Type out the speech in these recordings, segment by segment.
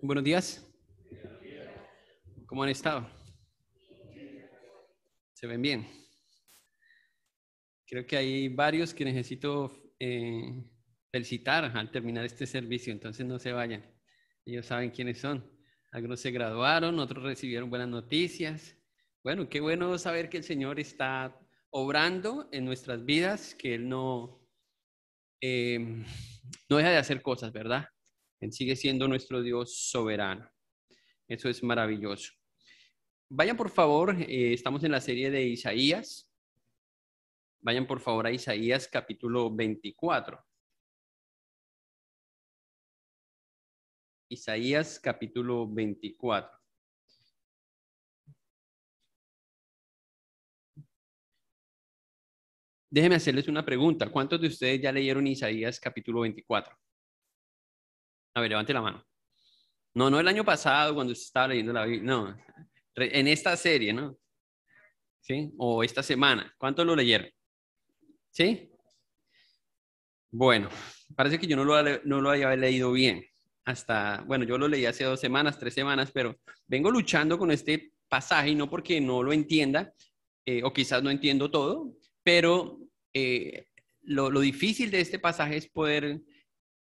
Buenos días. ¿Cómo han estado? ¿Se ven bien? Creo que hay varios que necesito felicitar al terminar este servicio, entonces no se vayan. Ellos saben quiénes son. Algunos se graduaron, otros recibieron buenas noticias. Bueno, qué bueno saber que el Señor está obrando en nuestras vidas, que Él no deja de hacer cosas, ¿verdad? Él sigue siendo nuestro Dios soberano. Eso es maravilloso. Vayan por favor, estamos en la serie de Isaías. Vayan por favor a Isaías capítulo 24. Isaías capítulo 24. Déjenme hacerles una pregunta. ¿Cuántos de ustedes ya leyeron Isaías capítulo 24? A ver, levante la mano. No, no el año pasado cuando usted estaba leyendo la Biblia. No, en esta serie, ¿no? ¿Sí? O esta semana. ¿Cuántos lo leyeron? ¿Sí? Bueno, parece que yo no lo había leído bien. Bueno, yo lo leí hace 2 semanas, 3 semanas, pero vengo luchando con este pasaje y no porque no lo entienda, o quizás no entiendo todo, pero lo difícil de este pasaje es poder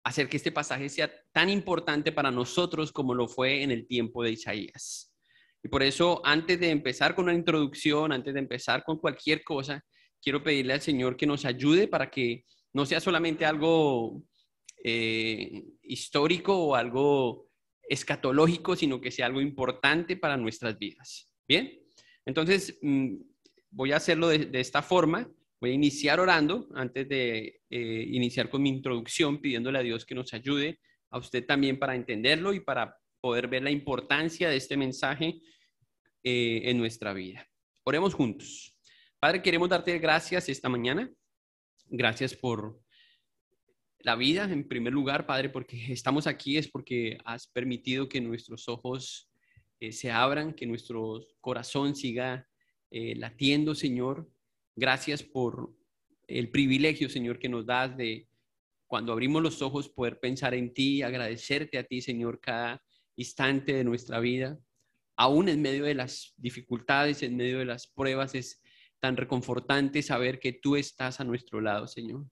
hacer que este pasaje sea tan importante para nosotros como lo fue en el tiempo de Isaías. Y por eso, antes de empezar con una introducción, antes de empezar con cualquier cosa, quiero pedirle al Señor que nos ayude para que no sea solamente algo histórico o algo escatológico, sino que sea algo importante para nuestras vidas. ¿Bien? Entonces, voy a hacerlo de esta forma. Voy a iniciar orando antes de iniciar con mi introducción, pidiéndole a Dios que nos ayude, a usted también para entenderlo y para poder ver la importancia de este mensaje en nuestra vida. Oremos juntos. Padre, queremos darte gracias esta mañana. Gracias por la vida, en primer lugar, Padre, porque estamos aquí es porque has permitido que nuestros ojos se abran, que nuestro corazón siga latiendo, Señor. Gracias por el privilegio, Señor, que nos das de cuando abrimos los ojos poder pensar en ti, agradecerte a ti, Señor, cada instante de nuestra vida. Aún en medio de las dificultades, en medio de las pruebas, es tan reconfortante saber que tú estás a nuestro lado, Señor.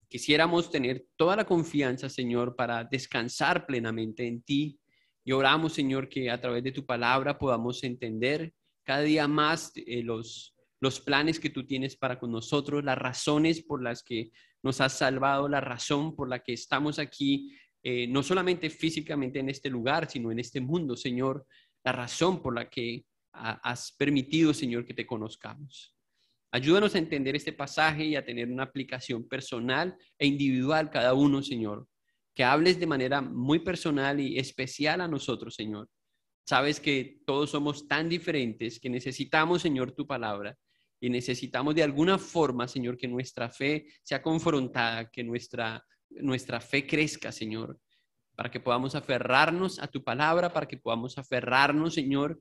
Quisiéramos tener toda la confianza, Señor, para descansar plenamente en ti. Y oramos, Señor, que a través de tu palabra podamos entender cada día más los planes que tú tienes para con nosotros, las razones por las que nos has salvado, la razón por la que estamos aquí, no solamente físicamente en este lugar, sino en este mundo, Señor, la razón por la que has permitido, Señor, que te conozcamos. Ayúdanos a entender este pasaje y a tener una aplicación personal e individual cada uno, Señor. Que hables de manera muy personal y especial a nosotros, Señor. Sabes que todos somos tan diferentes que necesitamos, Señor, tu palabra y necesitamos de alguna forma, Señor, que nuestra fe sea confrontada, que nuestra fe crezca, Señor, para que podamos aferrarnos a tu palabra, para que podamos aferrarnos, Señor,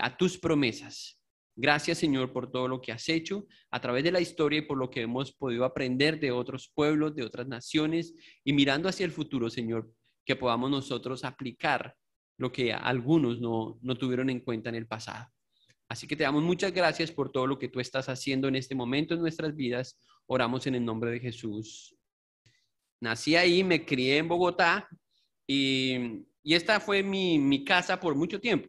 a tus promesas. Gracias, Señor, por todo lo que has hecho a través de la historia y por lo que hemos podido aprender de otros pueblos, de otras naciones y mirando hacia el futuro, Señor, que podamos nosotros aplicar lo que algunos no tuvieron en cuenta en el pasado. Así que te damos muchas gracias por todo lo que tú estás haciendo en este momento en nuestras vidas. Oramos en el nombre de Jesús. Nací ahí, me crié en Bogotá y esta fue mi casa por mucho tiempo,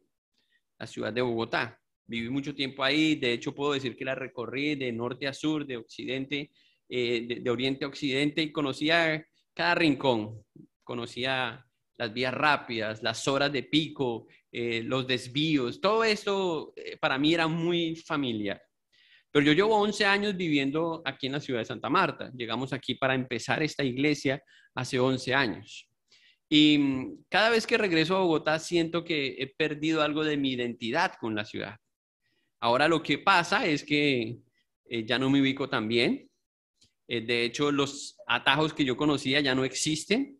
la ciudad de Bogotá. Viví mucho tiempo ahí, de hecho puedo decir que la recorrí de norte a sur, de occidente, de oriente a occidente y conocía cada rincón, conocía las vías rápidas, las horas de pico, los desvíos, todo eso para mí era muy familiar. Pero yo llevo 11 años viviendo aquí en la ciudad de Santa Marta. Llegamos aquí para empezar esta iglesia hace 11 años. Y cada vez que regreso a Bogotá siento que he perdido algo de mi identidad con la ciudad. Ahora lo que pasa es que ya no me ubico tan bien. De hecho, los atajos que yo conocía ya no existen.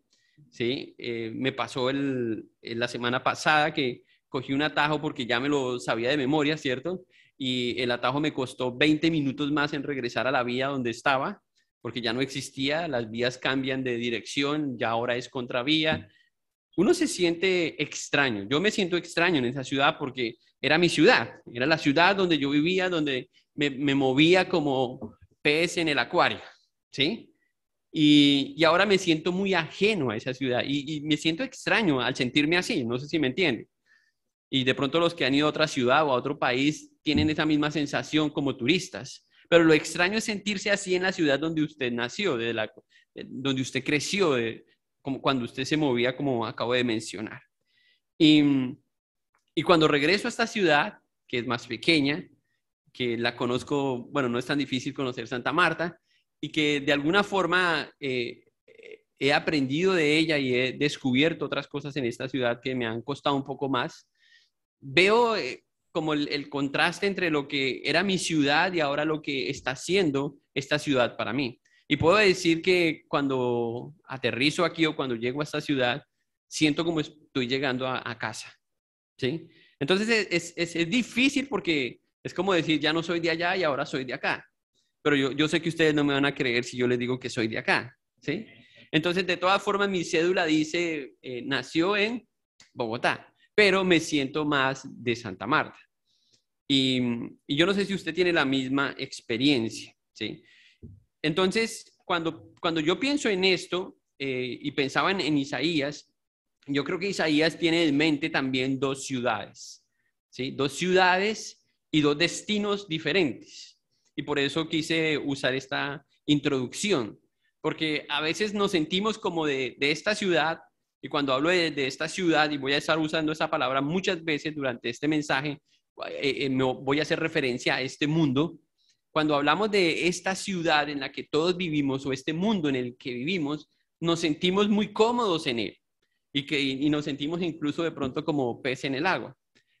¿Sí? Me pasó la semana pasada que cogí un atajo porque ya me lo sabía de memoria, ¿cierto? Y el atajo me costó 20 minutos más en regresar a la vía donde estaba, porque ya no existía, las vías cambian de dirección, ya ahora es contravía. uno se siente extraño. Yo me siento extraño en esa ciudad porque era mi ciudad, era la ciudad donde yo vivía, donde me movía como pez en el acuario, ¿sí? Y ahora me siento muy ajeno a esa ciudad y me siento extraño al sentirme así, no sé si me entiende. Y de pronto los que han ido a otra ciudad o a otro país tienen esa misma sensación como turistas. Pero lo extraño es sentirse así en la ciudad donde usted nació, donde usted creció, como cuando usted se movía, como acabo de mencionar. Y, y cuando regreso a esta ciudad, que es más pequeña, que la conozco, bueno, no es tan difícil conocer Santa Marta, y que de alguna forma he aprendido de ella y he descubierto otras cosas en esta ciudad que me han costado un poco más. Veo como el contraste entre lo que era mi ciudad y ahora lo que está siendo esta ciudad para mí. Y puedo decir que cuando aterrizo aquí o cuando llego a esta ciudad, siento como estoy llegando a casa, ¿sí? Entonces es difícil porque es como decir, ya no soy de allá y ahora soy de acá. Pero yo sé que ustedes no me van a creer si yo les digo que soy de acá, ¿sí? Entonces, de todas formas, mi cédula dice, nació en Bogotá, pero me siento más de Santa Marta. Y, y yo no sé si usted tiene la misma experiencia, ¿sí? Entonces, cuando yo pienso en esto y pensaba en Isaías, yo creo que Isaías tiene en mente también dos ciudades, ¿sí? Dos ciudades y dos destinos diferentes. Y por eso quise usar esta introducción, porque a veces nos sentimos como de esta ciudad, y cuando hablo de esta ciudad, y voy a estar usando esa palabra muchas veces durante este mensaje, voy a hacer referencia a este mundo. Cuando hablamos de esta ciudad en la que todos vivimos o este mundo en el que vivimos, nos sentimos muy cómodos en él y nos sentimos incluso de pronto como pez en el agua.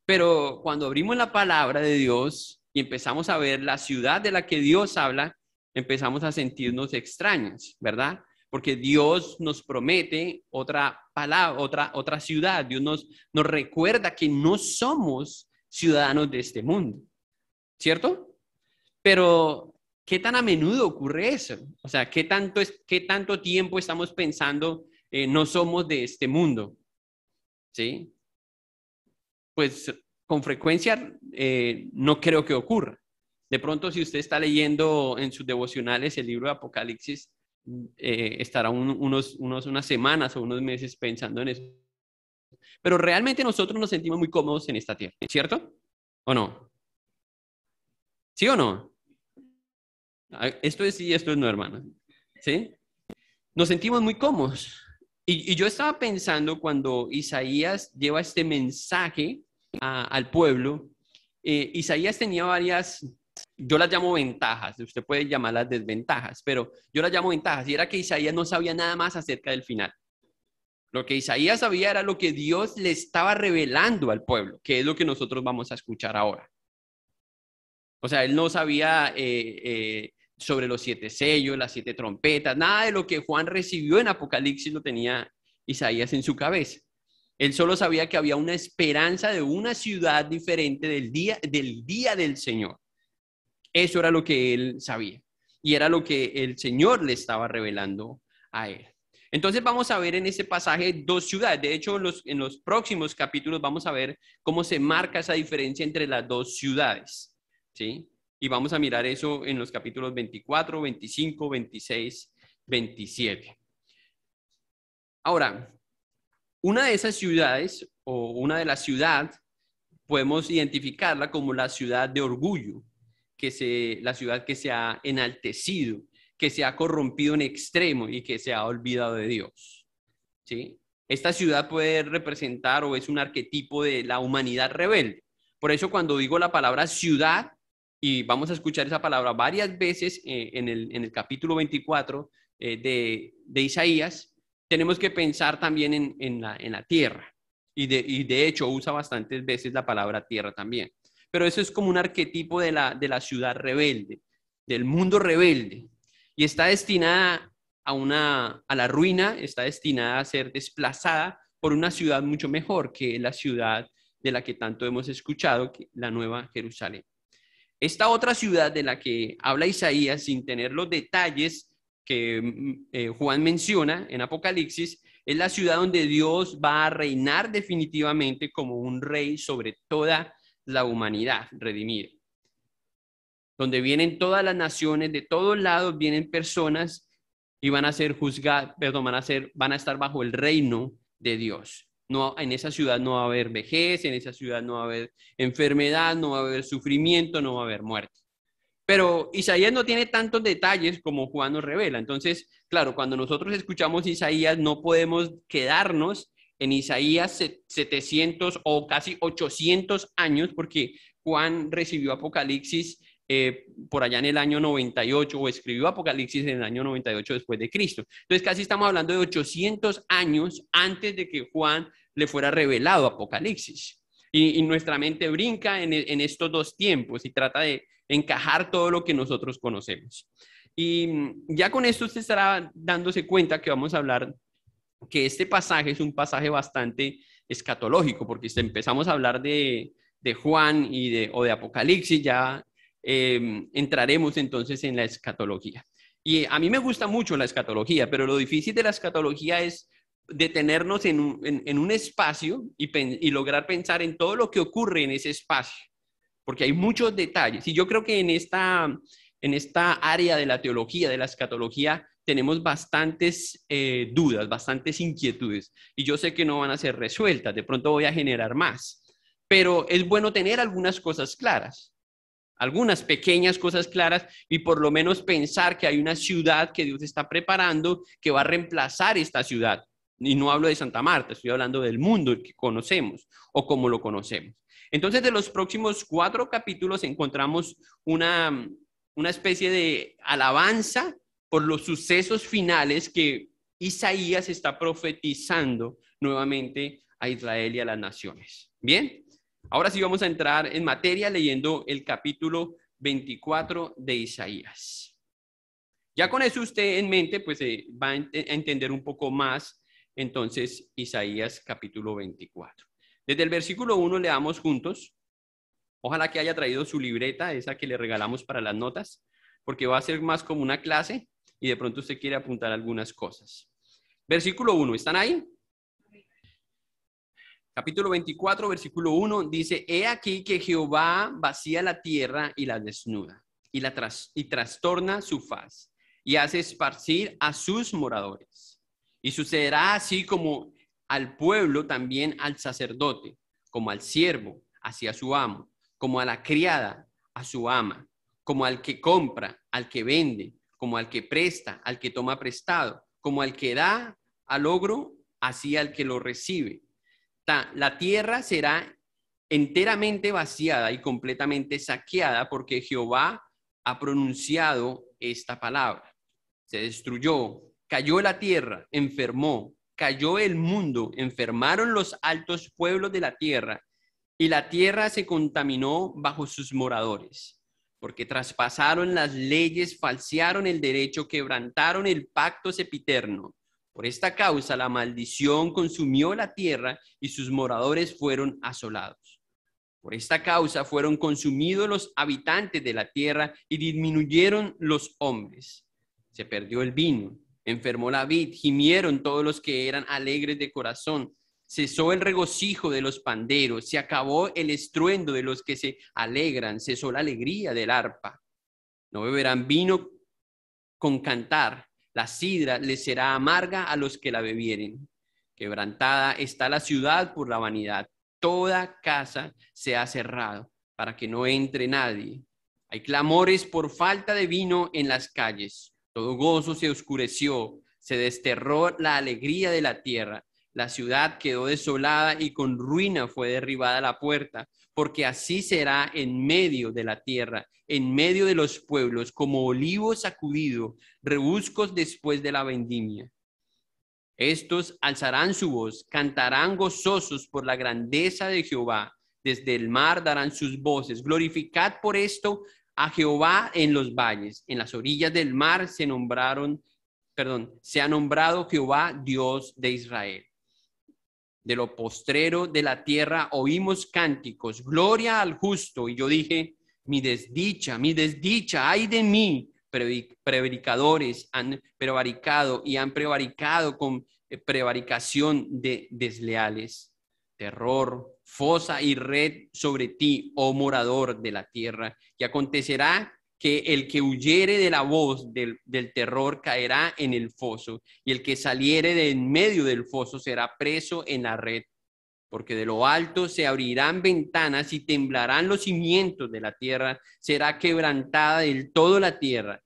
Pero cuando abrimos la palabra de Dios y empezamos a ver la ciudad de la que Dios habla, empezamos a sentirnos extraños, ¿verdad? Porque Dios nos promete otra palabra, otra ciudad. Dios nos recuerda que no somos ciudadanos de este mundo, ¿cierto? Pero, ¿qué tan a menudo ocurre eso? O sea, qué tanto tiempo estamos pensando no somos de este mundo? ¿Sí? Pues con frecuencia no creo que ocurra. De pronto, si usted está leyendo en sus devocionales el libro de Apocalipsis, estará unas semanas o unos meses pensando en eso. Pero realmente nosotros nos sentimos muy cómodos en esta tierra, ¿cierto? ¿O no? ¿Sí o no? Esto es sí, esto es no, hermano. ¿Sí? Nos sentimos muy cómodos. Y yo estaba pensando cuando Isaías lleva este mensaje al pueblo, Isaías tenía varias, yo las llamo ventajas, usted puede llamarlas desventajas, pero yo las llamo ventajas, y era que Isaías no sabía nada más acerca del final. Lo que Isaías sabía era lo que Dios le estaba revelando al pueblo, que es lo que nosotros vamos a escuchar ahora. O sea, él no sabía sobre los 7 sellos, las 7 trompetas, nada de lo que Juan recibió en Apocalipsis lo tenía Isaías en su cabeza. Él solo sabía que había una esperanza de una ciudad diferente del día del Señor. Eso era lo que él sabía. Y era lo que el Señor le estaba revelando a él. Entonces vamos a ver en este pasaje dos ciudades. De hecho, en los próximos capítulos vamos a ver cómo se marca esa diferencia entre las dos ciudades, ¿sí? Y vamos a mirar eso en los capítulos 24, 25, 26, 27. Ahora, una de esas ciudades o una de las ciudades podemos identificarla como la ciudad de orgullo, la ciudad que se ha enaltecido, que se ha corrompido en extremo y que se ha olvidado de Dios, ¿sí? Esta ciudad puede representar o es un arquetipo de la humanidad rebelde. Por eso cuando digo la palabra ciudad, y vamos a escuchar esa palabra varias veces en el capítulo 24 de Isaías, tenemos que pensar también en la tierra. Y de hecho usa bastantes veces la palabra tierra también. Pero eso es como un arquetipo de la ciudad rebelde, del mundo rebelde. Y está destinada a la ruina, está destinada a ser desplazada por una ciudad mucho mejor que la ciudad de la que tanto hemos escuchado, la Nueva Jerusalén. Esta otra ciudad de la que habla Isaías, sin tener los detalles que Juan menciona en Apocalipsis, Es la ciudad donde Dios va a reinar definitivamente como un rey sobre toda la humanidad redimida. Donde vienen todas las naciones, de todos lados vienen personas y van a ser juzgadas, perdón, van a estar bajo el reino de Dios. No, en esa ciudad no va a haber vejez, en esa ciudad no va a haber enfermedad, no va a haber sufrimiento, no va a haber muerte. Pero Isaías no tiene tantos detalles como Juan nos revela. Entonces, claro, cuando nosotros escuchamos Isaías, no podemos quedarnos en Isaías 700 o casi 800 años, porque Juan recibió Apocalipsis por allá en el año 98, o escribió Apocalipsis en el año 98 después de Cristo. Entonces, casi estamos hablando de 800 años antes de que Juan le fuera revelado Apocalipsis. Y nuestra mente brinca en estos dos tiempos y trata de encajar todo lo que nosotros conocemos. Y ya con esto usted estará dándose cuenta que vamos a hablar que este pasaje es un pasaje bastante escatológico, porque si empezamos a hablar de Juan o de Apocalipsis, ya entraremos entonces en la escatología. Y a mí me gusta mucho la escatología, pero lo difícil de la escatología es detenernos en un espacio y lograr pensar en todo lo que ocurre en ese espacio, porque hay muchos detalles. Y yo creo que en esta área de la teología, de la escatología, tenemos bastantes dudas, bastantes inquietudes, y yo sé que no van a ser resueltas, de pronto voy a generar más, pero es bueno tener algunas cosas claras, algunas pequeñas cosas claras, y por lo menos pensar que hay una ciudad que Dios está preparando que va a reemplazar esta ciudad. Y no hablo de Santa Marta, estoy hablando del mundo que conocemos o como lo conocemos. Entonces, de los próximos 4 capítulos encontramos una especie de alabanza por los sucesos finales que Isaías está profetizando nuevamente a Israel y a las naciones. Bien, ahora sí vamos a entrar en materia leyendo el capítulo 24 de Isaías. Ya con eso usted en mente, pues va a entender un poco más entonces Isaías capítulo 24. Desde el versículo 1 leamos juntos. Ojalá que haya traído su libreta, esa que le regalamos para las notas, porque va a ser más como una clase y de pronto usted quiere apuntar algunas cosas. Versículo 1, ¿están ahí? Capítulo 24, versículo 1, dice: He aquí que Jehová vacía la tierra y la desnuda, y trastorna su faz, y hace esparcir a sus moradores. Y sucederá así como al pueblo, también al sacerdote, como al siervo, hacia su amo, como a la criada, a su ama, como al que compra, al que vende, como al que presta, al que toma prestado, como al que da al ogro, así al que lo recibe. La tierra será enteramente vaciada y completamente saqueada, porque Jehová ha pronunciado esta palabra. Se destruyó, cayó la tierra, enfermó, cayó el mundo, enfermaron los altos pueblos de la tierra, y la tierra se contaminó bajo sus moradores, porque traspasaron las leyes, falsearon el derecho, quebrantaron el pacto sempiterno. Por esta causa la maldición consumió la tierra y sus moradores fueron asolados. Por esta causa fueron consumidos los habitantes de la tierra y disminuyeron los hombres. Se perdió el vino, enfermó la vid, gimieron todos los que eran alegres de corazón. Cesó el regocijo de los panderos, se acabó el estruendo de los que se alegran, cesó la alegría del arpa. No beberán vino con cantar, la sidra les será amarga a los que la bebieren. Quebrantada está la ciudad por la vanidad, toda casa se ha cerrado para que no entre nadie. Hay clamores por falta de vino en las calles, todo gozo se oscureció, se desterró la alegría de la tierra. La ciudad quedó desolada y con ruina fue derribada la puerta, porque así será en medio de la tierra, en medio de los pueblos, como olivo sacudido, rebuscos después de la vendimia. Estos alzarán su voz, cantarán gozosos por la grandeza de Jehová. Desde el mar darán sus voces. Glorificad por esto a Jehová en los valles. En las orillas del mar se ha nombrado Jehová, Dios de Israel. De lo postrero de la tierra oímos cánticos, gloria al justo. Y yo dije: mi desdicha, ay de mí. Prevaricadores han prevaricado y han prevaricado con prevaricación de desleales, terror, fosa y red sobre ti, oh morador de la tierra. Y acontecerá que el que huyere de la voz del terror caerá en el foso, y el que saliere de en medio del foso será preso en la red. Porque de lo alto se abrirán ventanas y temblarán los cimientos de la tierra, será quebrantada del todo la tierra,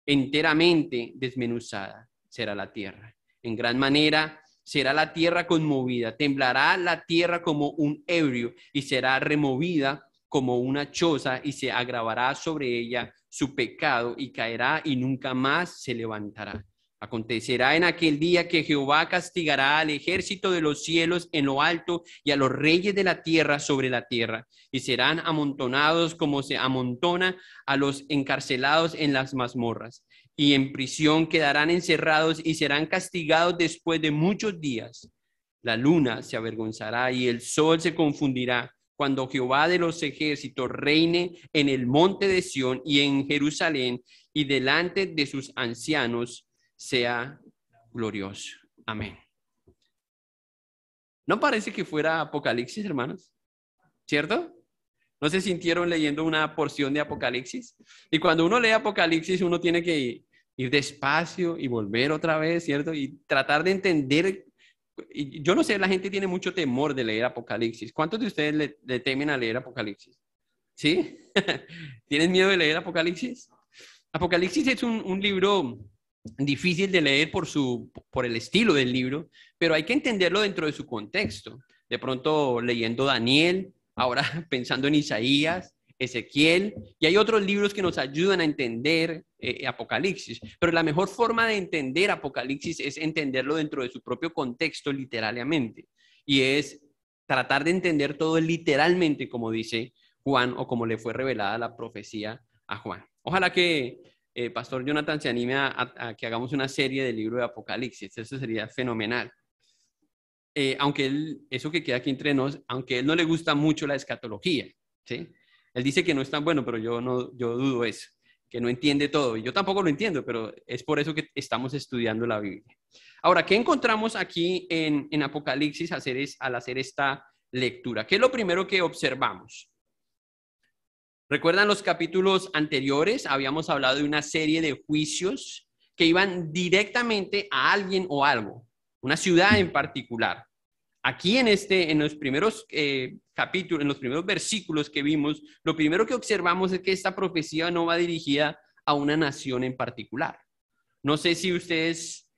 enteramente desmenuzada será la tierra. En gran manera será la tierra conmovida, temblará la tierra como un ebrio y será removida como una choza y se agravará sobre ella su pecado y caerá y nunca más se levantará. Acontecerá en aquel día que Jehová castigará al ejército de los cielos en lo alto y a los reyes de la tierra sobre la tierra, y serán amontonados como se amontona a los encarcelados en las mazmorras, y en prisión quedarán encerrados y serán castigados después de muchos días. La luna se avergonzará y el sol se confundirá cuando Jehová de los ejércitos reine en el monte de Sión y en Jerusalén, y delante de sus ancianos sea glorioso. Amén. ¿No parece que fuera Apocalipsis, hermanos? ¿Cierto? ¿No se sintieron leyendo una porción de Apocalipsis? Y cuando uno lee Apocalipsis, uno tiene que ir despacio y volver otra vez, ¿cierto? Y tratar de entender. Y yo no sé, la gente tiene mucho temor de leer Apocalipsis. ¿Cuántos de ustedes le temen a leer Apocalipsis? ¿Sí? ¿Tienen miedo de leer Apocalipsis? Apocalipsis es un libro difícil de leer por el estilo del libro, pero hay que entenderlo dentro de su contexto. De pronto leyendo Daniel, ahora pensando en Isaías, Ezequiel, y hay otros libros que nos ayudan a entender Apocalipsis, pero la mejor forma de entender Apocalipsis es entenderlo dentro de su propio contexto literalmente, y es tratar de entender todo literalmente como dice Juan o como le fue revelada la profecía a Juan. Ojalá que Pastor Jonathan se anime a que hagamos una serie del libro de Apocalipsis. Eso sería fenomenal. Aunque eso que queda aquí entre nos, aunque a él no le gusta mucho la escatología, ¿sí? Él dice que no es tan bueno, pero yo dudo eso, que no entiende todo. Y yo tampoco lo entiendo, pero es por eso que estamos estudiando la Biblia. Ahora, ¿qué encontramos aquí en Apocalipsis al hacer esta lectura? ¿Qué es lo primero que observamos? ¿Recuerdan los capítulos anteriores? Habíamos hablado de una serie de juicios que iban directamente a alguien o algo, una ciudad en particular. Aquí en los primeros capítulos, en los primeros versículos que vimos, lo primero que observamos es que esta profecía no va dirigida a una nación en particular. No sé si ustedes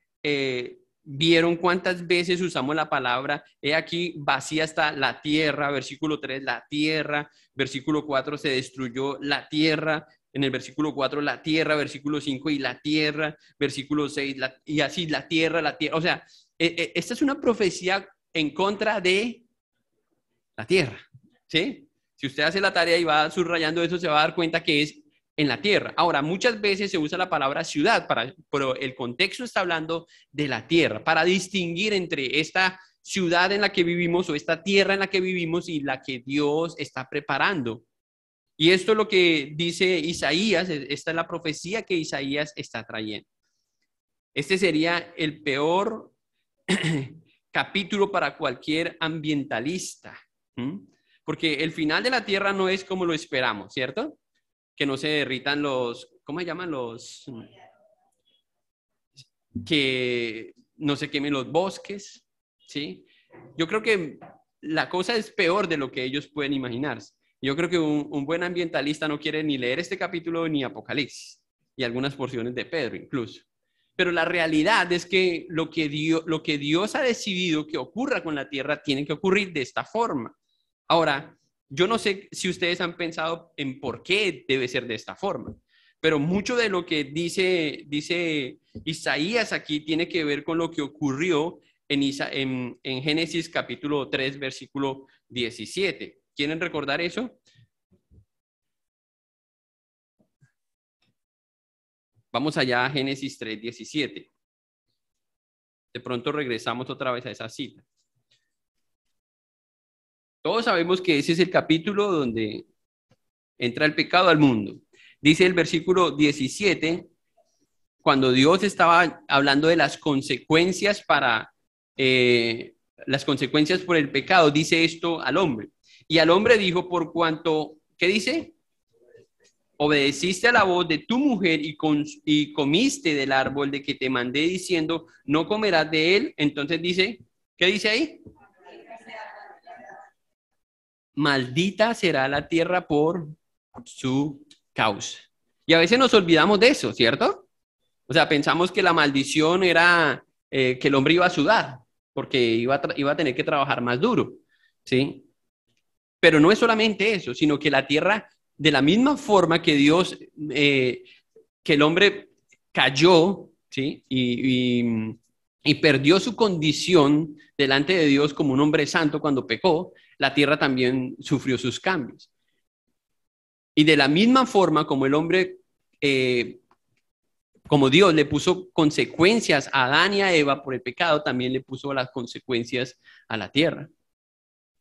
vieron cuántas veces usamos la palabra, he aquí vacía está la tierra, versículo 3, la tierra, versículo 4, se destruyó la tierra, en el versículo 4, la tierra, versículo 5, y la tierra, versículo 6, y así la tierra, o sea, esta es una profecía en contra de la tierra, ¿sí? Si usted hace la tarea y va subrayando eso, se va a dar cuenta que es en la tierra. Ahora, muchas veces se usa la palabra ciudad, pero el contexto está hablando de la tierra, para distinguir entre esta ciudad en la que vivimos o esta tierra en la que vivimos y la que Dios está preparando. Y esto es lo que dice Isaías, esta es la profecía que Isaías está trayendo. Este sería el peor capítulo para cualquier ambientalista, porque el final de la tierra no es como lo esperamos, ¿cierto? Que no se derritan ¿cómo se llaman que no se quemen los bosques, ¿sí? Yo creo que la cosa es peor de lo que ellos pueden imaginarse. Yo creo que un buen ambientalista no quiere ni leer este capítulo ni Apocalipsis, y algunas porciones de Pedro incluso. Pero la realidad es que lo que Dios ha decidido que ocurra con la tierra tiene que ocurrir de esta forma. Ahora, yo no sé si ustedes han pensado en por qué debe ser de esta forma, pero mucho de lo que dice Isaías aquí tiene que ver con lo que ocurrió en Génesis capítulo 3, versículo 17. ¿Quieren recordar eso? Vamos allá a Génesis 3, 17. De pronto regresamos otra vez a esa cita. Todos sabemos que ese es el capítulo donde entra el pecado al mundo. Dice el versículo 17, cuando Dios estaba hablando de las consecuencias las consecuencias por el pecado, dice esto al hombre. Y al hombre dijo, por cuanto, ¿qué dice? Obedeciste a la voz de tu mujer y comiste del árbol de que te mandé diciendo, no comerás de él. Entonces dice, ¿qué dice ahí? Maldita será la tierra por su causa. Y a veces nos olvidamos de eso, ¿cierto? O sea, pensamos que la maldición era que el hombre iba a sudar, porque iba a tener que trabajar más duro, ¿sí? Pero no es solamente eso, sino que la tierra, de la misma forma que Dios, que el hombre cayó, ¿sí? Y perdió su condición delante de Dios como un hombre santo cuando pecó, la tierra también sufrió sus cambios. Y de la misma forma como el hombre, como Dios le puso consecuencias a Adán y a Eva por el pecado, también le puso las consecuencias a la tierra.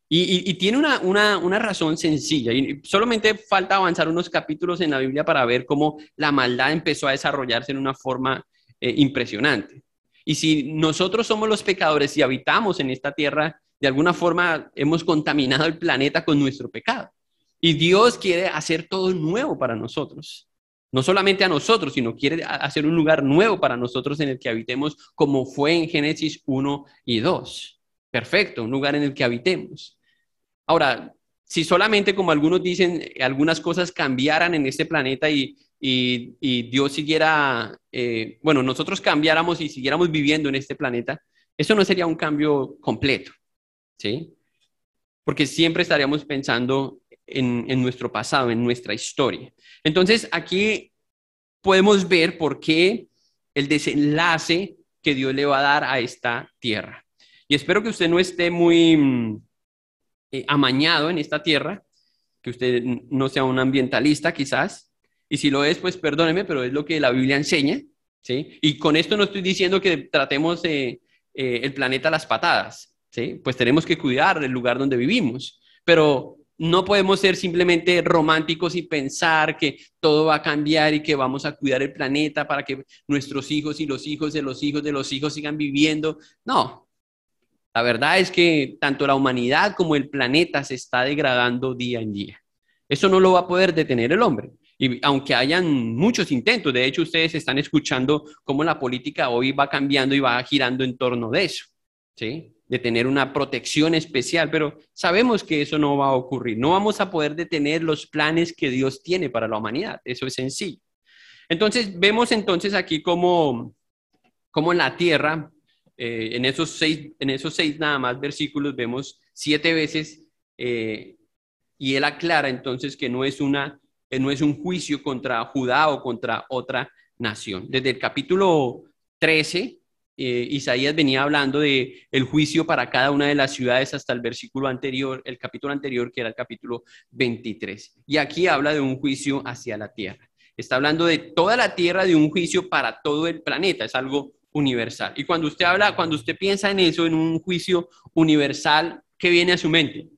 Y tiene una razón sencilla, y solamente falta avanzar unos capítulos en la Biblia para ver cómo la maldad empezó a desarrollarse en una forma impresionante. Y si nosotros somos los pecadores y habitamos en esta tierra, de alguna forma hemos contaminado el planeta con nuestro pecado. Y Dios quiere hacer todo nuevo para nosotros. No solamente a nosotros, sino quiere hacer un lugar nuevo para nosotros en el que habitemos, como fue en Génesis 1 y 2. Perfecto, un lugar en el que habitemos. Ahora, si solamente, como algunos dicen, algunas cosas cambiaran en este planeta y Dios siguiera, bueno, nosotros cambiáramos y siguiéramos viviendo en este planeta, eso no sería un cambio completo, ¿sí? Porque siempre estaríamos pensando en nuestro pasado, en nuestra historia. Entonces, aquí podemos ver por qué el desenlace que Dios le va a dar a esta tierra. Y espero que usted no esté muy amañado en esta tierra, que usted no sea un ambientalista quizás, y si lo es, pues perdóneme, pero es lo que la Biblia enseña, ¿sí? Y con esto no estoy diciendo que tratemos el planeta a las patadas, ¿sí? Pues tenemos que cuidar el lugar donde vivimos, pero no podemos ser simplemente románticos y pensar que todo va a cambiar y que vamos a cuidar el planeta para que nuestros hijos y los hijos de los hijos de los hijos sigan viviendo. No, la verdad es que tanto la humanidad como el planeta se está degradando día en día. Eso no lo va a poder detener el hombre. Y aunque hayan muchos intentos, de hecho ustedes están escuchando cómo la política hoy va cambiando y va girando en torno de eso, ¿sí? De tener una protección especial, pero sabemos que eso no va a ocurrir. No vamos a poder detener los planes que Dios tiene para la humanidad. Eso es sencillo. Entonces, vemos entonces aquí cómo en la tierra en esos seis nada más versículos vemos 7 veces y él aclara entonces que no es un juicio contra Judá o contra otra nación. Desde el capítulo 13, Isaías venía hablando de el juicio para cada una de las ciudades hasta el versículo anterior, el capítulo anterior que era el capítulo 23. Y aquí habla de un juicio hacia la tierra. Está hablando de toda la tierra, de un juicio para todo el planeta. Es algo universal. Y cuando usted piensa en eso, en un juicio universal, ¿qué viene a su mente?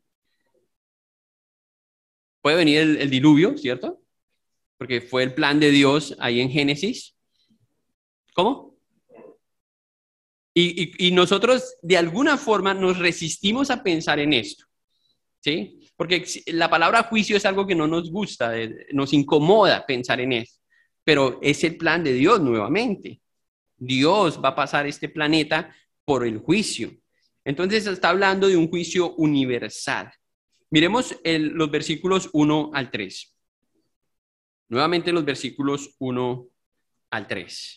Puede venir el diluvio, ¿cierto? Porque fue el plan de Dios ahí en Génesis. ¿Cómo? Y nosotros de alguna forma nos resistimos a pensar en esto, ¿sí? Porque la palabra juicio es algo que no nos gusta, nos incomoda pensar en eso, pero es el plan de Dios nuevamente. Dios va a pasar este planeta por el juicio. Entonces está hablando de un juicio universal. Miremos los versículos 1 al 3. Nuevamente los versículos 1 al 3.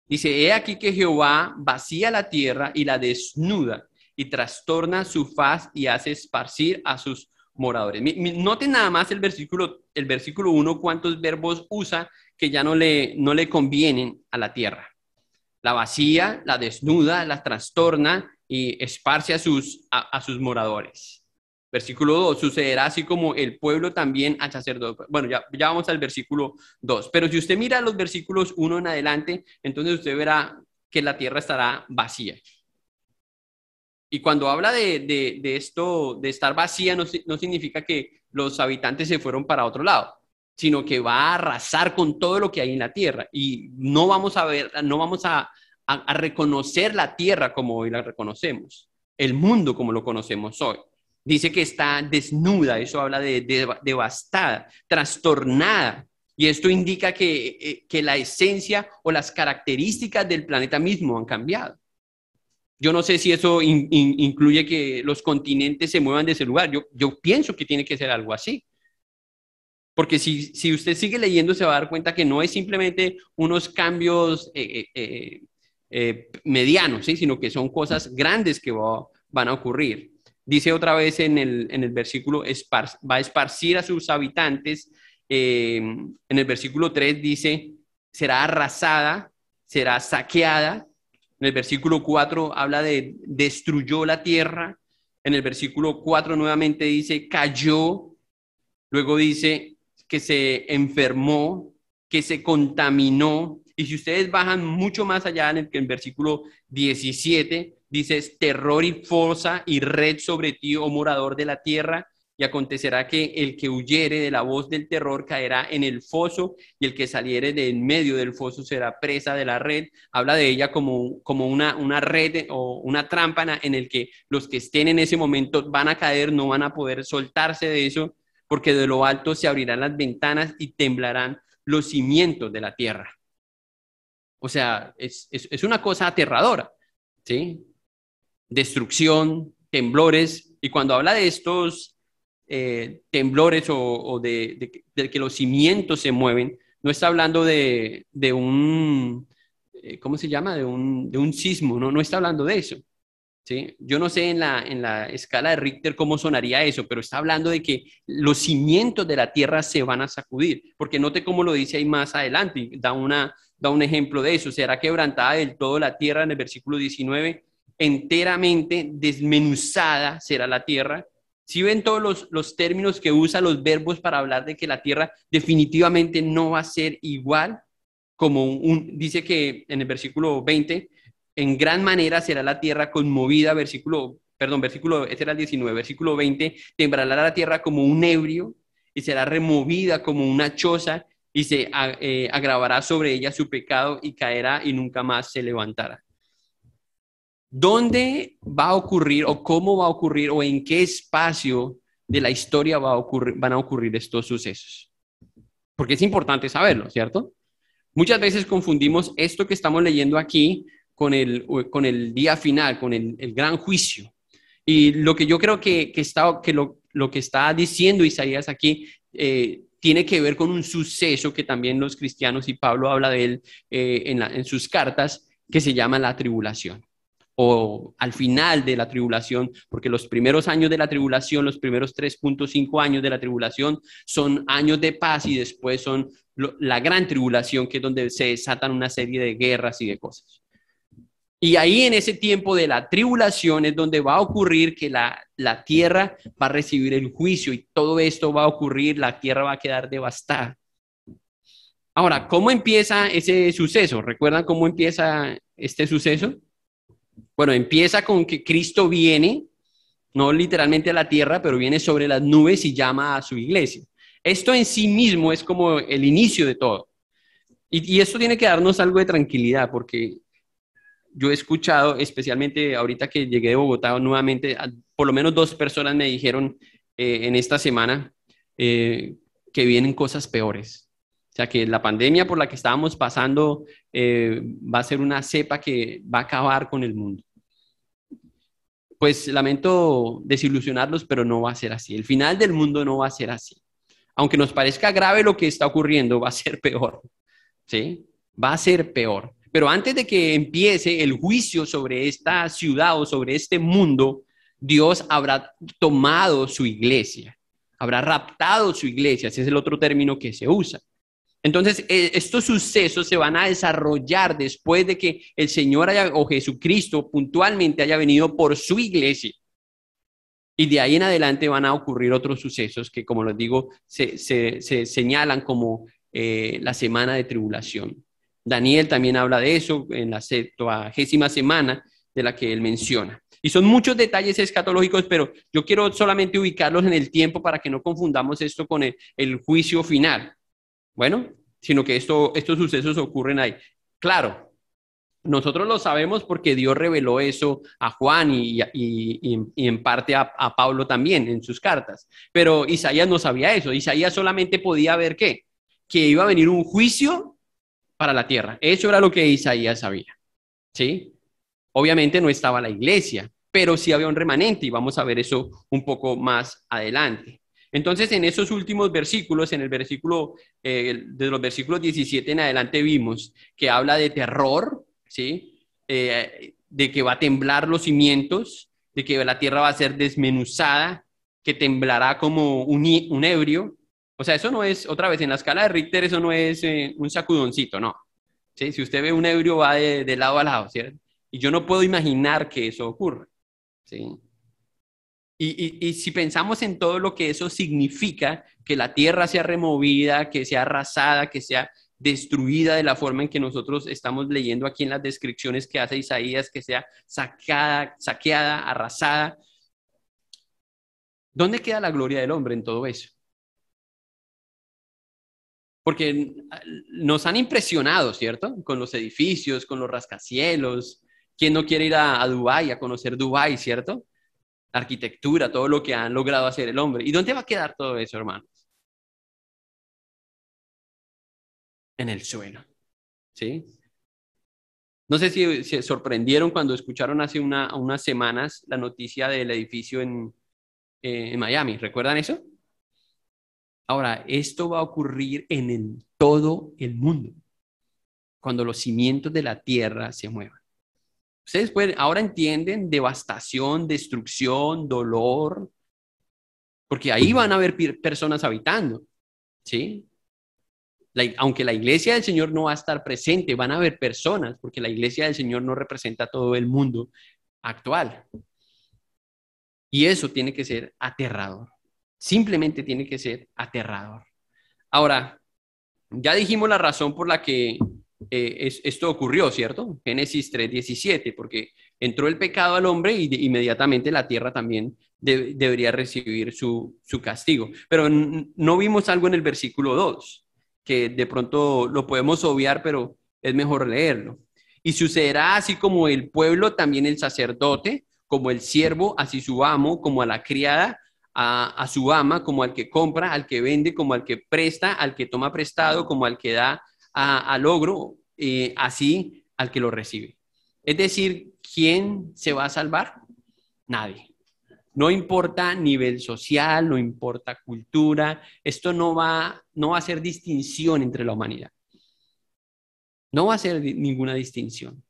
Dice, he aquí que Jehová vacía la tierra y la desnuda y trastorna su faz y hace esparcir a sus moradores. Noten nada más el versículo 1, cuántos verbos usa que ya no le convienen a la tierra. La vacía, la desnuda, la trastorna y esparce a sus moradores. Versículo 2, sucederá así como el pueblo también al sacerdote. Bueno, ya vamos al versículo 2. Pero si usted mira los versículos 1 en adelante, entonces usted verá que la tierra estará vacía. Y cuando habla de esto, de estar vacía, no significa que los habitantes se fueron para otro lado, sino que va a arrasar con todo lo que hay en la tierra y no vamos a ver, no vamos a reconocer la tierra como hoy la reconocemos, el mundo como lo conocemos hoy. Dice que está desnuda, eso habla de devastada, trastornada. Y esto indica que la esencia o las características del planeta mismo han cambiado. Yo no sé si eso incluye que los continentes se muevan de ese lugar. Yo pienso que tiene que ser algo así. Porque si usted sigue leyendo se va a dar cuenta que no es simplemente unos cambios medianos, ¿sí? Sino que son cosas grandes que van a ocurrir. Dice otra vez en el versículo, va a esparcir a sus habitantes. En el versículo 3 dice, será arrasada, será saqueada. En el versículo 4 habla de destruyó la tierra. En el versículo 4 nuevamente dice cayó. Luego dice que se enfermó, que se contaminó. Y si ustedes bajan mucho más allá en el versículo 17, dice terror y fosa y red sobre ti, oh morador de la tierra. Y acontecerá que el que huyere de la voz del terror caerá en el foso, y el que saliere de en medio del foso será presa de la red. Habla de ella como una red o una trampa en el que los que estén en ese momento van a caer, no van a poder soltarse de eso, porque de lo alto se abrirán las ventanas y temblarán los cimientos de la tierra. O sea, es una cosa aterradora, ¿sí? Destrucción, temblores, y cuando habla de estos temblores o de que los cimientos se mueven, no está hablando de un, ¿cómo se llama? De un sismo, no está hablando de eso. ¿Sí? Yo no sé en la escala de Richter cómo sonaría eso, pero está hablando de que los cimientos de la tierra se van a sacudir, porque note cómo lo dice ahí más adelante, da un ejemplo de eso, será quebrantada del todo la tierra en el versículo 19, enteramente desmenuzada será la tierra. Si ven todos los términos que usa, los verbos para hablar de que la tierra definitivamente no va a ser igual, dice que en el versículo 20, en gran manera será la tierra conmovida, este era el 19, versículo 20, temblará la tierra como un ebrio y será removida como una choza y se agravará sobre ella su pecado y caerá y nunca más se levantará. ¿Dónde va a ocurrir o cómo va a ocurrir o en qué espacio de la historia van a ocurrir estos sucesos? Porque es importante saberlo, ¿cierto? Muchas veces confundimos esto que estamos leyendo aquí con el día final, con el gran juicio. Y lo que yo creo que lo que está diciendo Isaías aquí tiene que ver con un suceso que también los cristianos y Pablo habla de él en sus cartas, que se llama la tribulación. O al final de la tribulación, porque los primeros años de la tribulación, los primeros 3.5 años de la tribulación son años de paz y después son la gran tribulación, que es donde se desatan una serie de guerras y de cosas. Y ahí en ese tiempo de la tribulación es donde va a ocurrir que la tierra va a recibir el juicio y todo esto va a ocurrir, la tierra va a quedar devastada. Ahora, ¿cómo empieza ese suceso? ¿Recuerdan cómo empieza este suceso? Bueno, empieza con que Cristo viene, no literalmente a la tierra, pero viene sobre las nubes y llama a su iglesia. Esto en sí mismo es como el inicio de todo. Y esto tiene que darnos algo de tranquilidad, porque yo he escuchado, especialmente ahorita que llegué de Bogotá nuevamente, por lo menos 2 personas me dijeron en esta semana que vienen cosas peores. O sea, que la pandemia por la que estábamos pasando va a ser una cepa que va a acabar con el mundo. Pues lamento desilusionarlos, pero no va a ser así. El final del mundo no va a ser así. Aunque nos parezca grave lo que está ocurriendo, va a ser peor. ¿Sí? Va a ser peor. Pero antes de que empiece el juicio sobre esta ciudad o sobre este mundo, Dios habrá tomado su iglesia, habrá raptado su iglesia. Ese es el otro término que se usa. Entonces, estos sucesos se van a desarrollar después de que el Señor o Jesucristo puntualmente haya venido por su iglesia. Y de ahí en adelante van a ocurrir otros sucesos que, como les digo, se señalan como la semana de tribulación. Daniel también habla de eso en la 70ª semana de la que él menciona. Y son muchos detalles escatológicos, pero yo quiero solamente ubicarlos en el tiempo para que no confundamos esto con el juicio final. Bueno, sino que estos sucesos ocurren ahí. Claro, nosotros lo sabemos porque Dios reveló eso a Juan y en parte a Pablo también en sus cartas. Pero Isaías no sabía eso. Isaías solamente podía ver ¿qué? Que iba a venir un juicio para la tierra. Eso era lo que Isaías sabía. ¿Sí? Obviamente no estaba la iglesia, pero sí había un remanente y vamos a ver eso un poco más adelante. Entonces, en esos últimos versículos, en el versículo, de los versículos 17 en adelante vimos que habla de terror, ¿sí? De que va a temblar los cimientos, de que la tierra va a ser desmenuzada, que temblará como un ebrio. O sea, eso no es, otra vez, en la escala de Richter, eso no es un sacudoncito, no. ¿Sí? Si usted ve un ebrio, va de lado a lado, ¿cierto? Y yo no puedo imaginar que eso ocurra, ¿sí? Y si pensamos en todo lo que eso significa, que la tierra sea removida, que sea arrasada, que sea destruida de la forma en que nosotros estamos leyendo aquí en las descripciones que hace Isaías, que sea saqueada, arrasada, ¿dónde queda la gloria del hombre en todo eso? Porque nos han impresionado, ¿cierto? Con los edificios, con los rascacielos. ¿Quién no quiere ir a Dubái, a conocer Dubái, ¿cierto? La arquitectura, todo lo que han logrado hacer el hombre. ¿Y dónde va a quedar todo eso, hermanos? En el suelo, ¿sí? No sé si se sorprendieron cuando escucharon hace unas semanas la noticia del edificio en Miami. ¿Recuerdan eso? Ahora, esto va a ocurrir todo el mundo, cuando los cimientos de la tierra se muevan. Ustedes ahora entienden devastación, destrucción, dolor, porque ahí van a haber personas habitando, ¿sí? Aunque la iglesia del Señor no va a estar presente, van a haber personas, porque la iglesia del Señor no representa a todo el mundo actual. Y eso tiene que ser aterrador. Simplemente tiene que ser aterrador. Ahora, ya dijimos la razón por la que esto ocurrió, ¿cierto? Génesis 3:17, porque entró el pecado al hombre y inmediatamente la tierra también debería recibir su castigo. Pero no vimos algo en el versículo 2, que de pronto lo podemos obviar, pero es mejor leerlo. Y sucederá así como el pueblo, también el sacerdote, como el siervo, así su amo, como a la criada, a su ama, como al que compra, al que vende, como al que presta, al que toma prestado, como al que da al logro, así al que lo recibe. Es decir, ¿quién se va a salvar? Nadie. No importa nivel social, no importa cultura, esto no va a hacer distinción entre la humanidad. No va a hacer ninguna distinción.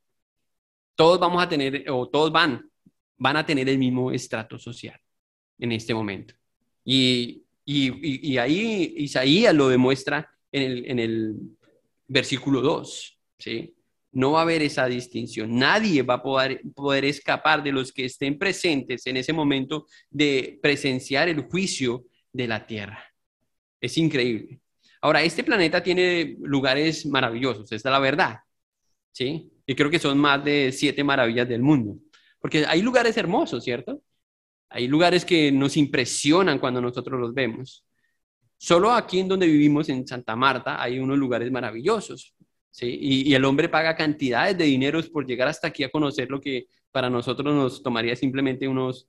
Todos vamos a tener, o todos van a tener el mismo estrato social en este momento. Y ahí Isaías lo demuestra en el versículo 2, ¿sí? No va a haber esa distinción. Nadie va a poder escapar de los que estén presentes en ese momento de presenciar el juicio de la tierra. Es increíble. Ahora, este planeta tiene lugares maravillosos, esta es la verdad, ¿sí? Y creo que son más de 7 maravillas del mundo, porque hay lugares hermosos, ¿cierto? Hay lugares que nos impresionan cuando nosotros los vemos. Solo aquí en donde vivimos, en Santa Marta, hay unos lugares maravillosos, ¿sí? Y el hombre paga cantidades de dineros por llegar hasta aquí a conocer lo que para nosotros nos tomaría simplemente unos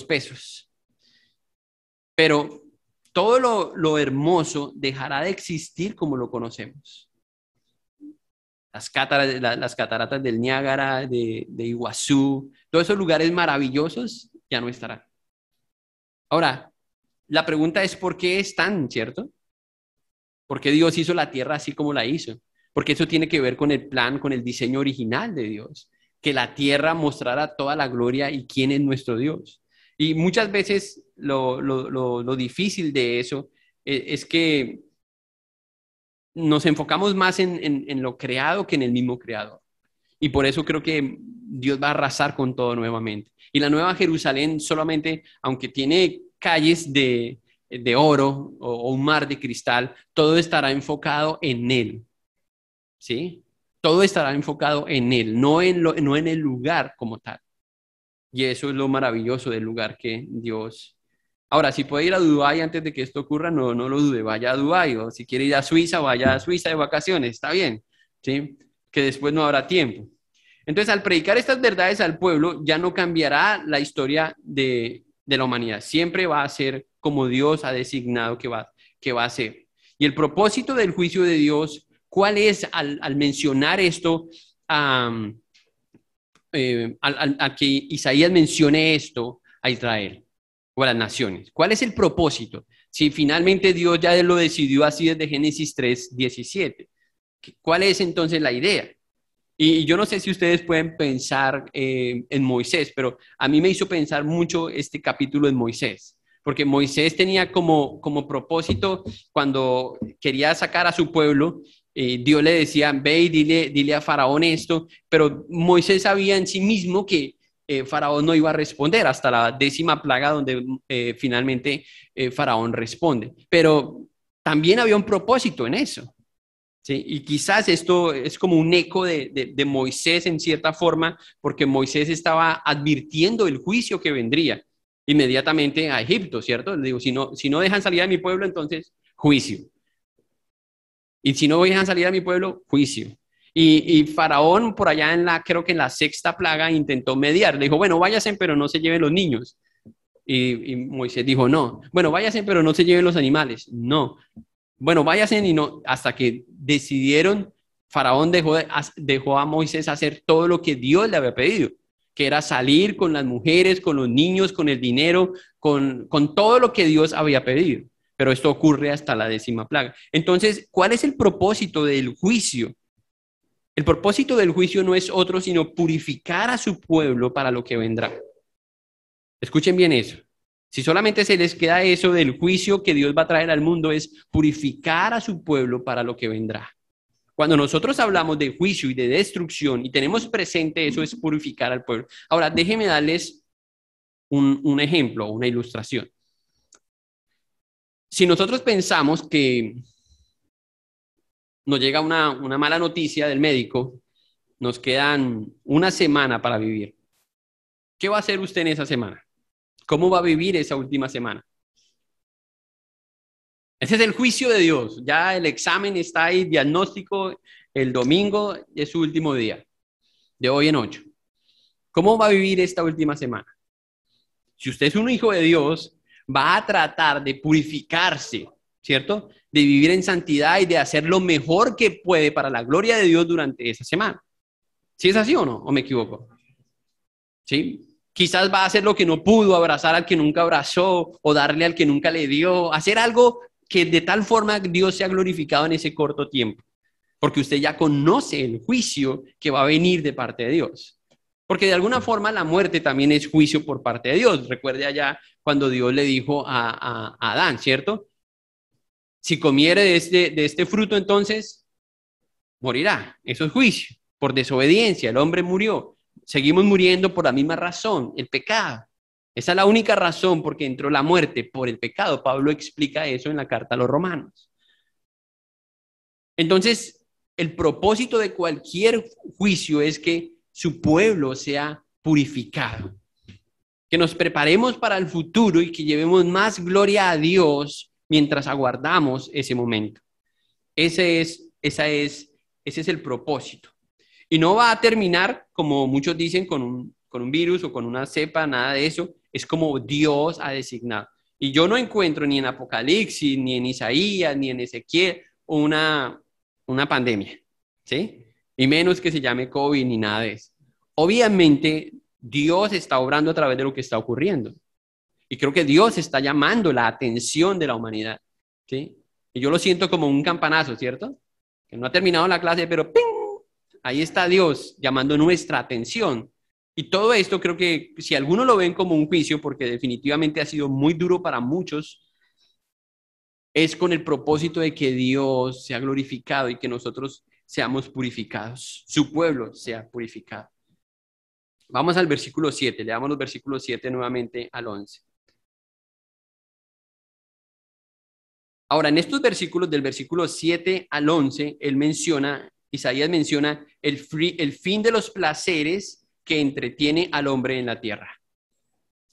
pesos. Pero todo lo hermoso dejará de existir como lo conocemos. Las cataratas del Niágara, de Iguazú, todos esos lugares maravillosos ya no estarán. Ahora, la pregunta es ¿por qué están, cierto? ¿Por qué Dios hizo la tierra así como la hizo? Porque eso tiene que ver con el plan, con el diseño original de Dios, que la tierra mostrara toda la gloria y quién es nuestro Dios. Y muchas veces lo difícil de eso es que nos enfocamos más en lo creado que en el mismo creador. Y por eso creo que Dios va a arrasar con todo nuevamente. Y la Nueva Jerusalén solamente, aunque tiene calles de oro o un mar de cristal, todo estará enfocado en Él. ¿Sí? Todo estará enfocado en Él, no en el lugar como tal. Y eso es lo maravilloso del lugar que Dios Ahora, si puede ir a Dubái antes de que esto ocurra, no lo dude, vaya a Dubái, o si quiere ir a Suiza, vaya a Suiza de vacaciones, está bien, ¿sí? Que después no habrá tiempo. Entonces, al predicar estas verdades al pueblo, ya no cambiará la historia de la humanidad. Siempre va a ser como Dios ha designado que va a ser. Y el propósito del juicio de Dios, ¿cuál es al mencionar esto, a que Isaías mencione esto a Israel o a las naciones? ¿Cuál es el propósito? Si finalmente Dios ya lo decidió así desde Génesis 3:17. ¿Cuál es entonces la idea? Y yo no sé si ustedes pueden pensar en Moisés, pero a mí me hizo pensar mucho este capítulo en Moisés, porque Moisés tenía como propósito, cuando quería sacar a su pueblo, Dios le decía, ve y dile a Faraón esto, pero Moisés sabía en sí mismo que Faraón no iba a responder hasta la 10ª plaga, donde finalmente Faraón responde. Pero también había un propósito en eso. ¿Sí? Y quizás esto es como un eco de Moisés en cierta forma, porque Moisés estaba advirtiendo el juicio que vendría inmediatamente a Egipto, ¿cierto? Le digo, si no dejan salir a mi pueblo, entonces juicio. Y si no dejan salir a mi pueblo, juicio. Y Faraón, por allá creo que en la 6ª plaga, intentó mediar. Le dijo, bueno, váyanse, pero no se lleven los niños. Y Moisés dijo, no. Bueno, váyanse, pero no se lleven los animales. No. Bueno, váyanse y no, hasta que decidieron, Faraón dejó a Moisés hacer todo lo que Dios le había pedido, que era salir con las mujeres, con los niños, con el dinero, con todo lo que Dios había pedido. Pero esto ocurre hasta la 10ª plaga. Entonces, ¿cuál es el propósito del juicio? El propósito del juicio no es otro, sino purificar a su pueblo para lo que vendrá. Escuchen bien eso. Si solamente se les queda eso del juicio que Dios va a traer al mundo, es purificar a su pueblo para lo que vendrá. Cuando nosotros hablamos de juicio y de destrucción y tenemos presente eso, es purificar al pueblo. Ahora, déjenme darles un ejemplo, una ilustración. Si nosotros pensamos que nos llega una mala noticia del médico, nos quedan una semana para vivir. ¿Qué va a hacer usted en esa semana? ¿Cómo va a vivir esa última semana? Ese es el juicio de Dios. Ya el examen está ahí, diagnóstico, el domingo es su último día, de hoy en 8. ¿Cómo va a vivir esta última semana? Si usted es un hijo de Dios, va a tratar de purificarse, ¿cierto? De vivir en santidad y de hacer lo mejor que puede para la gloria de Dios durante esa semana. ¿Sí es así o no? ¿O me equivoco? ¿Sí? Quizás va a hacer lo que no pudo, abrazar al que nunca abrazó o darle al que nunca le dio, hacer algo que de tal forma Dios sea glorificado en ese corto tiempo, porque usted ya conoce el juicio que va a venir de parte de Dios. Porque de alguna forma la muerte también es juicio por parte de Dios. Recuerde allá cuando Dios le dijo a Adán, ¿cierto? Si comiere de este fruto, entonces morirá. Eso es juicio. Por desobediencia, el hombre murió. Seguimos muriendo por la misma razón, el pecado. Esa es la única razón por que entró la muerte, por el pecado. Pablo explica eso en la carta a los Romanos. Entonces, el propósito de cualquier juicio es que su pueblo sea purificado, que nos preparemos para el futuro y que llevemos más gloria a Dios mientras aguardamos ese momento. Ese es el propósito. Y no va a terminar, como muchos dicen, con un virus o con una cepa, nada de eso. Es como Dios ha designado. Y yo no encuentro ni en Apocalipsis, ni en Isaías, ni en Ezequiel una pandemia, ¿sí? Y menos que se llame COVID ni nada de eso. Obviamente, Dios está obrando a través de lo que está ocurriendo. Y creo que Dios está llamando la atención de la humanidad, ¿sí? Y yo lo siento como un campanazo, ¿cierto? Que no ha terminado la clase, pero ¡ping! Ahí está Dios llamando nuestra atención. Y todo esto creo que si algunos lo ven como un juicio, porque definitivamente ha sido muy duro para muchos, es con el propósito de que Dios sea glorificado y que nosotros seamos purificados, su pueblo sea purificado. Vamos al versículo 7, leamos los versículos 7 nuevamente al 11. Ahora, en estos versículos, del versículo 7 al 11, Isaías menciona el fin de los placeres que entretiene al hombre en la tierra.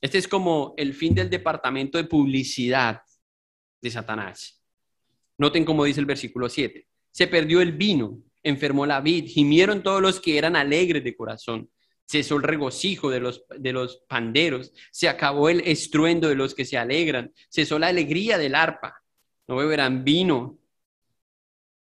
Este es como el fin del departamento de publicidad de Satanás. Noten cómo dice el versículo 7. Se perdió el vino, enfermó la vid, gimieron todos los que eran alegres de corazón. Cesó el regocijo de los panderos, se acabó el estruendo de los que se alegran, cesó la alegría del arpa. No beberán vino,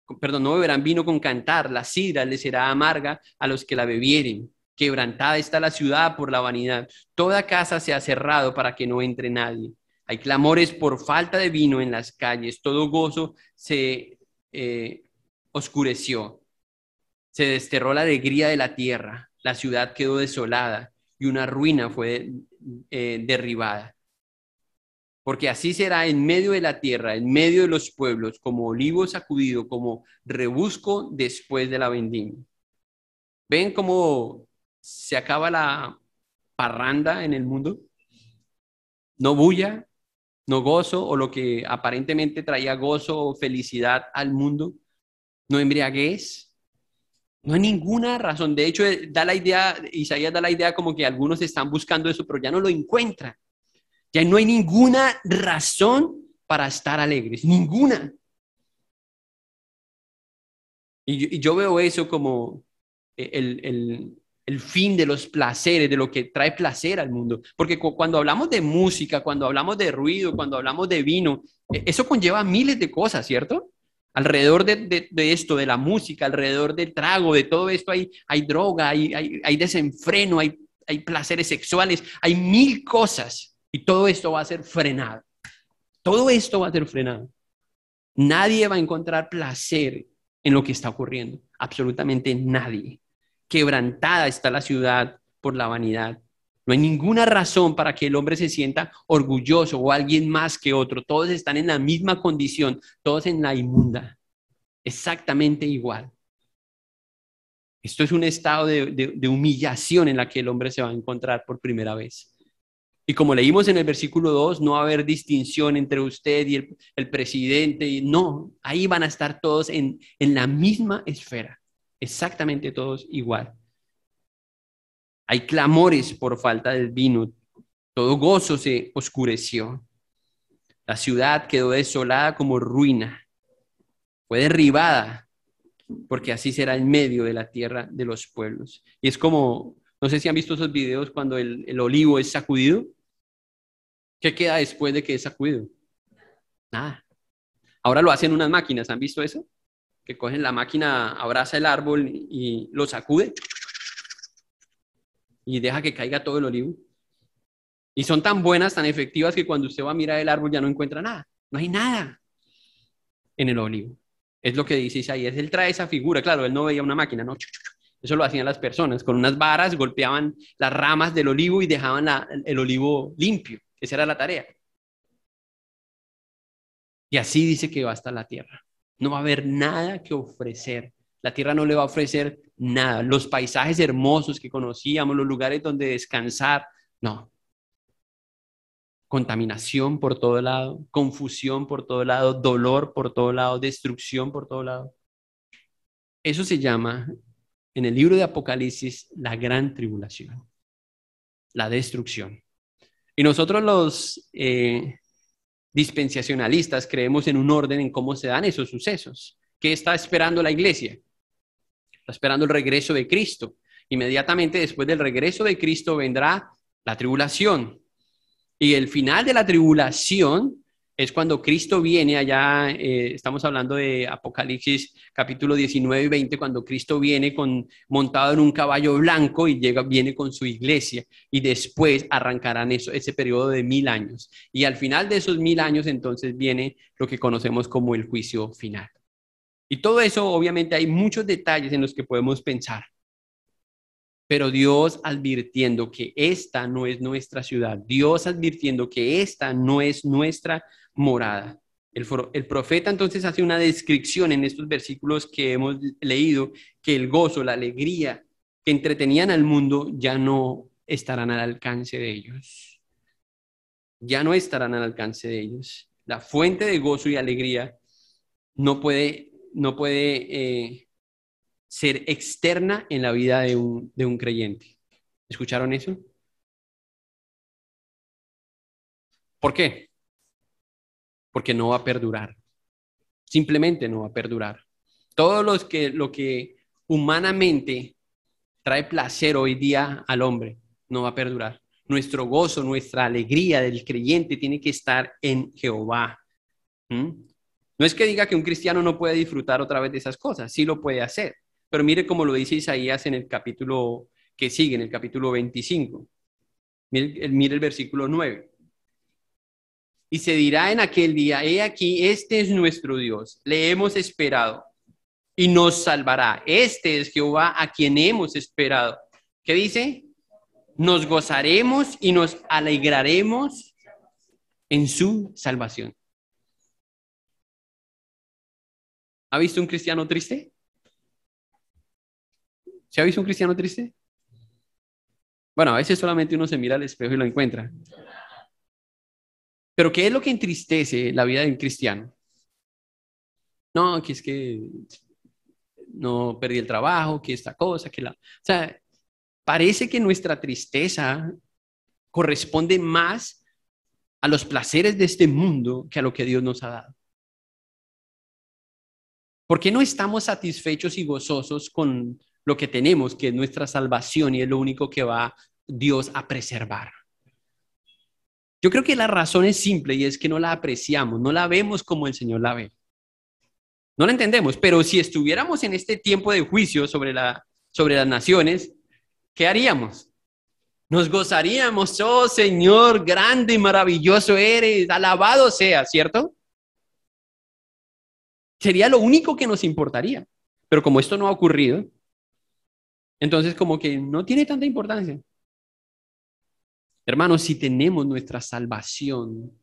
no beberán vino con cantar, la sidra les será amarga a los que la bebieren. Quebrantada está la ciudad por la vanidad. Toda casa se ha cerrado para que no entre nadie. Hay clamores por falta de vino en las calles. Todo gozo se oscureció. Se desterró la alegría de la tierra. La ciudad quedó desolada y una ruina fue derribada. Porque así será en medio de la tierra, en medio de los pueblos, como olivo sacudido, como rebusco después de la vendimia. ¿Ven cómo se acaba la parranda en el mundo? No bulla, no gozo, o lo que aparentemente traía gozo o felicidad al mundo. No embriaguez. No hay ninguna razón. De hecho, da la idea, Isaías da la idea como que algunos están buscando eso, pero ya no lo encuentran. Ya no hay ninguna razón para estar alegres, ninguna. Y yo veo eso como el fin de los placeres, de lo que trae placer al mundo. Porque cuando hablamos de música, cuando hablamos de ruido, cuando hablamos de vino, eso conlleva miles de cosas, ¿cierto? Alrededor de esto, de la música, alrededor del trago, de todo esto hay droga, hay desenfreno, hay placeres sexuales, hay mil cosas. Y todo esto va a ser frenado. Todo esto va a ser frenado. Nadie va a encontrar placer en lo que está ocurriendo. Absolutamente nadie. Quebrantada está la ciudad por la vanidad. No hay ninguna razón para que el hombre se sienta orgulloso o alguien más que otro. Todos están en la misma condición, todos en la inmunda. Exactamente igual. Esto es un estado de humillación en la que el hombre se va a encontrar por primera vez. Y como leímos en el versículo 2, no va a haber distinción entre usted y el presidente. No, ahí van a estar todos en la misma esfera, exactamente todos igual. Hay clamores por falta del vino, todo gozo se oscureció. La ciudad quedó desolada como ruina, fue derribada, porque así será el medio de la tierra de los pueblos. Y es como, no sé si han visto esos videos cuando el olivo es sacudido. ¿Qué queda después de que es sacudido? Nada. Ahora lo hacen unas máquinas, ¿han visto eso? Que cogen la máquina, abraza el árbol y lo sacude y deja que caiga todo el olivo. Y son tan buenas, tan efectivas que cuando usted va a mirar el árbol ya no encuentra nada. No hay nada en el olivo. Es lo que dice Isaías. Él trae esa figura. Claro, él no veía una máquina, no. Eso lo hacían las personas. Con unas varas golpeaban las ramas del olivo y dejaban el olivo limpio. Esa era la tarea. Y así dice que va a estar la tierra. No va a haber nada que ofrecer. La tierra no le va a ofrecer nada. Los paisajes hermosos que conocíamos, los lugares donde descansar, no. Contaminación por todo lado, confusión por todo lado, dolor por todo lado, destrucción por todo lado. Eso se llama, en el libro de Apocalipsis, la gran tribulación, la destrucción. Y nosotros los dispensacionalistas creemos en un orden en cómo se dan esos sucesos. ¿Qué está esperando la iglesia? Está esperando el regreso de Cristo. Inmediatamente después del regreso de Cristo vendrá la tribulación. Y el final de la tribulación es cuando Cristo viene allá, estamos hablando de Apocalipsis capítulo 19 y 20, cuando Cristo viene montado en un caballo blanco y viene con su iglesia y después arrancarán ese periodo de 1000 años. Y al final de esos 1000 años entonces viene lo que conocemos como el juicio final. Y todo eso, obviamente, hay muchos detalles en los que podemos pensar. Pero Dios advirtiendo que esta no es nuestra ciudad, Dios advirtiendo que esta no es nuestra morada. El profeta entonces hace una descripción en estos versículos que hemos leído, que el gozo, la alegría que entretenían al mundo ya no estarán al alcance de ellos. Ya no estarán al alcance de ellos. La fuente de gozo y alegría no puede ser externa en la vida de un creyente. ¿Escucharon eso? ¿Por qué? Porque no va a perdurar. Simplemente no va a perdurar. Todo lo que humanamente trae placer hoy día al hombre no va a perdurar. Nuestro gozo, nuestra alegría del creyente tiene que estar en Jehová. ¿Mm? No es que diga que un cristiano no puede disfrutar otra vez de esas cosas, sí lo puede hacer. Pero mire cómo lo dice Isaías en el capítulo que sigue, en el capítulo 25. Mire el versículo 9. Y se dirá en aquel día, he aquí, este es nuestro Dios, le hemos esperado y nos salvará. Este es Jehová a quien hemos esperado. ¿Qué dice? Nos gozaremos y nos alegraremos en su salvación. ¿Ha visto un cristiano triste? ¿Se ha visto un cristiano triste? Bueno, a veces solamente uno se mira al espejo y lo encuentra. Pero ¿qué es lo que entristece la vida de un cristiano? No, que es que no perdí el trabajo, que esta cosa, que la... O sea, parece que nuestra tristeza corresponde más a los placeres de este mundo que a lo que Dios nos ha dado. ¿Por qué no estamos satisfechos y gozosos con lo que tenemos, que es nuestra salvación y es lo único que va Dios a preservar? Yo creo que la razón es simple y es que no la apreciamos, no la vemos como el Señor la ve. No la entendemos, pero si estuviéramos en este tiempo de juicio sobre las naciones, ¿qué haríamos? Nos gozaríamos, oh Señor, grande y maravilloso eres, alabado sea, ¿cierto? Sería lo único que nos importaría. Pero como esto no ha ocurrido, entonces como que no tiene tanta importancia. Hermanos, si tenemos nuestra salvación,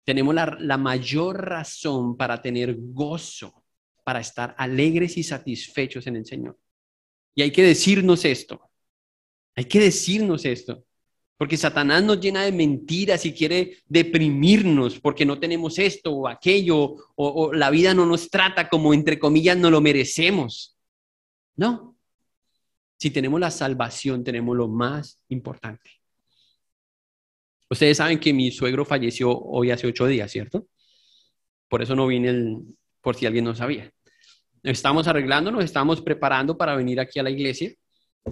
tenemos la mayor razón para tener gozo, para estar alegres y satisfechos en el Señor. Y hay que decirnos esto, hay que decirnos esto, porque Satanás nos llena de mentiras y quiere deprimirnos porque no tenemos esto o aquello, o la vida no nos trata como, entre comillas, no lo merecemos. No, si tenemos la salvación, tenemos lo más importante. Ustedes saben que mi suegro falleció hoy hace 8 días, ¿cierto? Por eso no vine, por si alguien no sabía. Estamos arreglándonos, estamos preparando para venir aquí a la iglesia.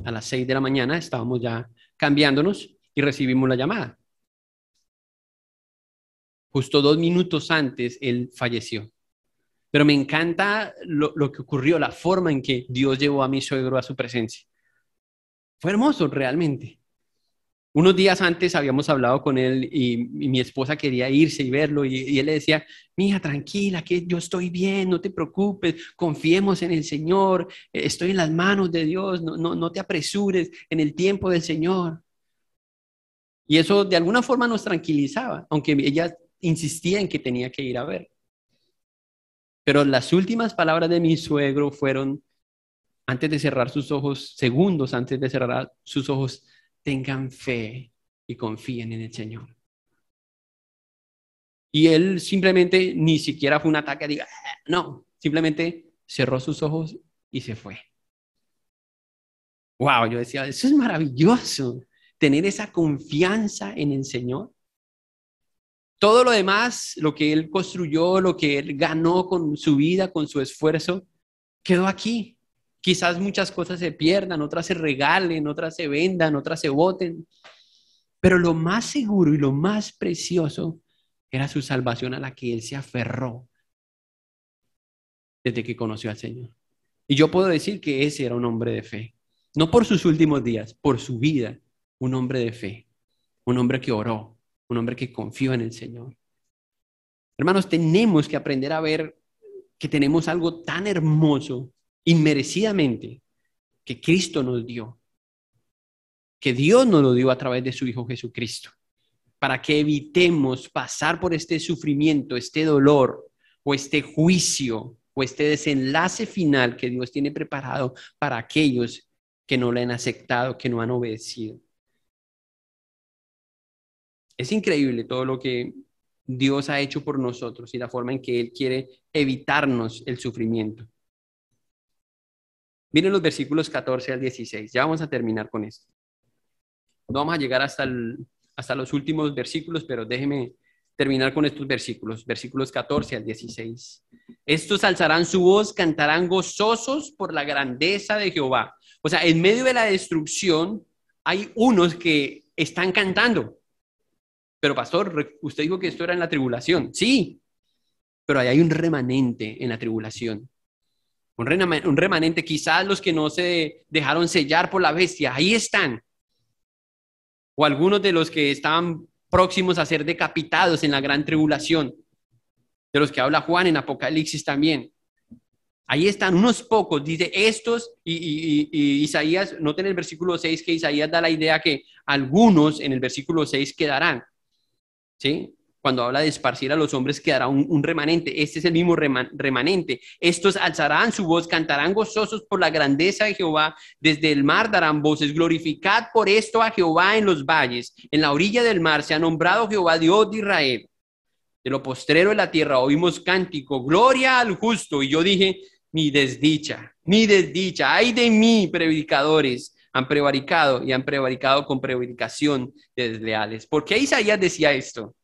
A las 6 de la mañana estábamos ya cambiándonos y recibimos la llamada. Justo 2 minutos antes, él falleció. Pero me encanta lo que ocurrió, la forma en que Dios llevó a mi suegro a su presencia. Fue hermoso realmente. Unos días antes habíamos hablado con él y mi esposa quería irse y verlo y él le decía, mija, tranquila, que yo estoy bien, no te preocupes, confiemos en el Señor, estoy en las manos de Dios, no te apresures en el tiempo del Señor. Y eso de alguna forma nos tranquilizaba, aunque ella insistía en que tenía que ir a ver. Pero las últimas palabras de mi suegro fueron, antes de cerrar sus ojos, segundos antes de cerrar sus ojos, tengan fe y confíen en el Señor. Y él simplemente ni siquiera fue un ataque, diga, no, simplemente cerró sus ojos y se fue. Wow, yo decía, eso es maravilloso, tener esa confianza en el Señor. Todo lo demás, lo que él construyó, lo que él ganó con su vida, con su esfuerzo, quedó aquí. Quizás muchas cosas se pierdan, otras se regalen, otras se vendan, otras se boten. Pero lo más seguro y lo más precioso era su salvación a la que él se aferró desde que conoció al Señor. Y yo puedo decir que ese era un hombre de fe. No por sus últimos días, por su vida, un hombre de fe. Un hombre que oró, un hombre que confió en el Señor. Hermanos, tenemos que aprender a ver que tenemos algo tan hermoso, inmerecidamente, que Cristo nos dio, que Dios nos lo dio a través de su Hijo Jesucristo, para que evitemos pasar por este sufrimiento, este dolor, o este juicio, o este desenlace final que Dios tiene preparado para aquellos que no le han aceptado, que no han obedecido. Es increíble todo lo que Dios ha hecho por nosotros y la forma en que Él quiere evitarnos el sufrimiento. Miren los versículos 14 al 16. Ya vamos a terminar con esto. No vamos a llegar hasta hasta los últimos versículos, pero déjeme terminar con estos versículos, versículos 14 al 16. Estos alzarán su voz, cantarán gozosos por la grandeza de Jehová. O sea, en medio de la destrucción hay unos que están cantando. Pero pastor, usted dijo que esto era en la tribulación. Sí, pero ahí hay un remanente en la tribulación. Un remanente, quizás los que no se dejaron sellar por la bestia, ahí están. O algunos de los que estaban próximos a ser decapitados en la gran tribulación, de los que habla Juan en Apocalipsis también. Ahí están unos pocos, dice estos, y Isaías, noten el versículo 6 que Isaías da la idea que algunos en el versículo 6 quedarán, ¿sí? Cuando habla de esparcir a los hombres quedará un remanente. Este es el mismo remanente. Estos alzarán su voz, cantarán gozosos por la grandeza de Jehová. Desde el mar darán voces. Glorificad por esto a Jehová en los valles. En la orilla del mar se ha nombrado Jehová Dios de Israel. De lo postrero de la tierra oímos cántico. Gloria al justo. Y yo dije, mi desdicha, mi desdicha. Ay de mí, predicadores. Han prevaricado y han prevaricado con prevaricación de desleales. ¿Por qué Isaías decía esto?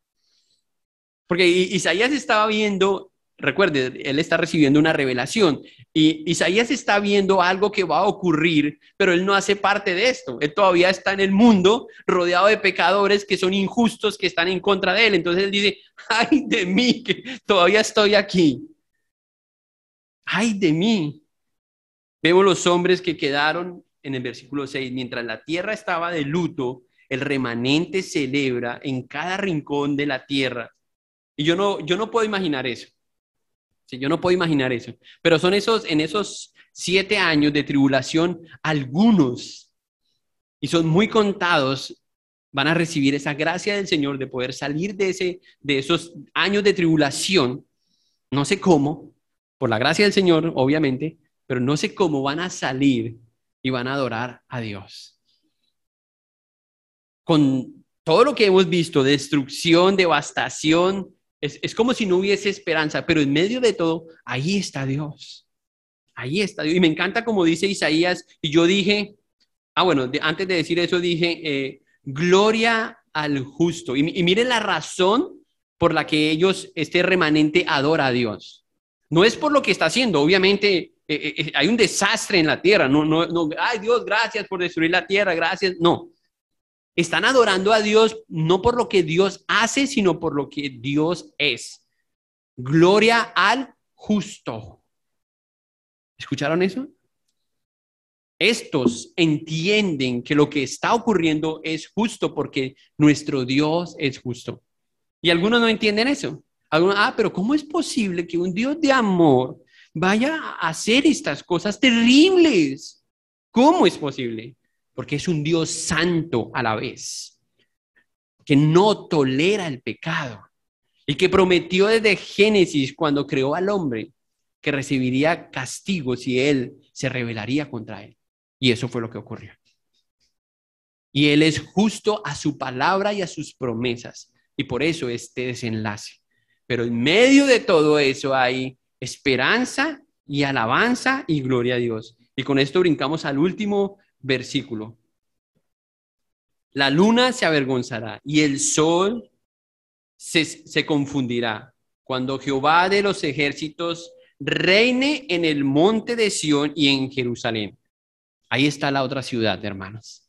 Porque Isaías estaba viendo, recuerde, él está recibiendo una revelación y Isaías está viendo algo que va a ocurrir, pero él no hace parte de esto. Él todavía está en el mundo rodeado de pecadores que son injustos, que están en contra de él. Entonces él dice, ay de mí, que todavía estoy aquí. Ay de mí. Vemos los hombres que quedaron en el versículo 6, mientras la tierra estaba de luto, el remanente celebra en cada rincón de la tierra. Y yo no puedo imaginar eso. Sí, yo no puedo imaginar eso. Pero son en esos 7 años de tribulación, algunos, y son muy contados, van a recibir esa gracia del Señor de poder salir de esos años de tribulación. No sé cómo, por la gracia del Señor, obviamente, pero no sé cómo van a salir y van a adorar a Dios. Con todo lo que hemos visto, destrucción, devastación, es como si no hubiese esperanza, pero en medio de todo, ahí está Dios. Ahí está Dios. Y me encanta como dice Isaías, y yo dije, bueno, antes de decir eso dije, gloria al justo. Y miren la razón por la que este remanente adora a Dios. No es por lo que está haciendo, obviamente hay un desastre en la tierra. No, ay Dios, gracias por destruir la tierra, gracias. No. Están adorando a Dios no por lo que Dios hace, sino por lo que Dios es. Gloria al justo. ¿Escucharon eso? Estos entienden que lo que está ocurriendo es justo porque nuestro Dios es justo. Y algunos no entienden eso. Algunos, pero ¿cómo es posible que un Dios de amor vaya a hacer estas cosas terribles? ¿Cómo es posible? Porque es un Dios santo a la vez, que no tolera el pecado y que prometió desde Génesis cuando creó al hombre que recibiría castigo si él se rebelaría contra él. Y eso fue lo que ocurrió. Y él es justo a su palabra y a sus promesas. Y por eso este desenlace. Pero en medio de todo eso hay esperanza y alabanza y gloria a Dios. Y con esto brincamos al último versículo. La luna se avergonzará y el sol se confundirá cuando Jehová de los ejércitos reine en el monte de Sión y en Jerusalén. Ahí está la otra ciudad, hermanos.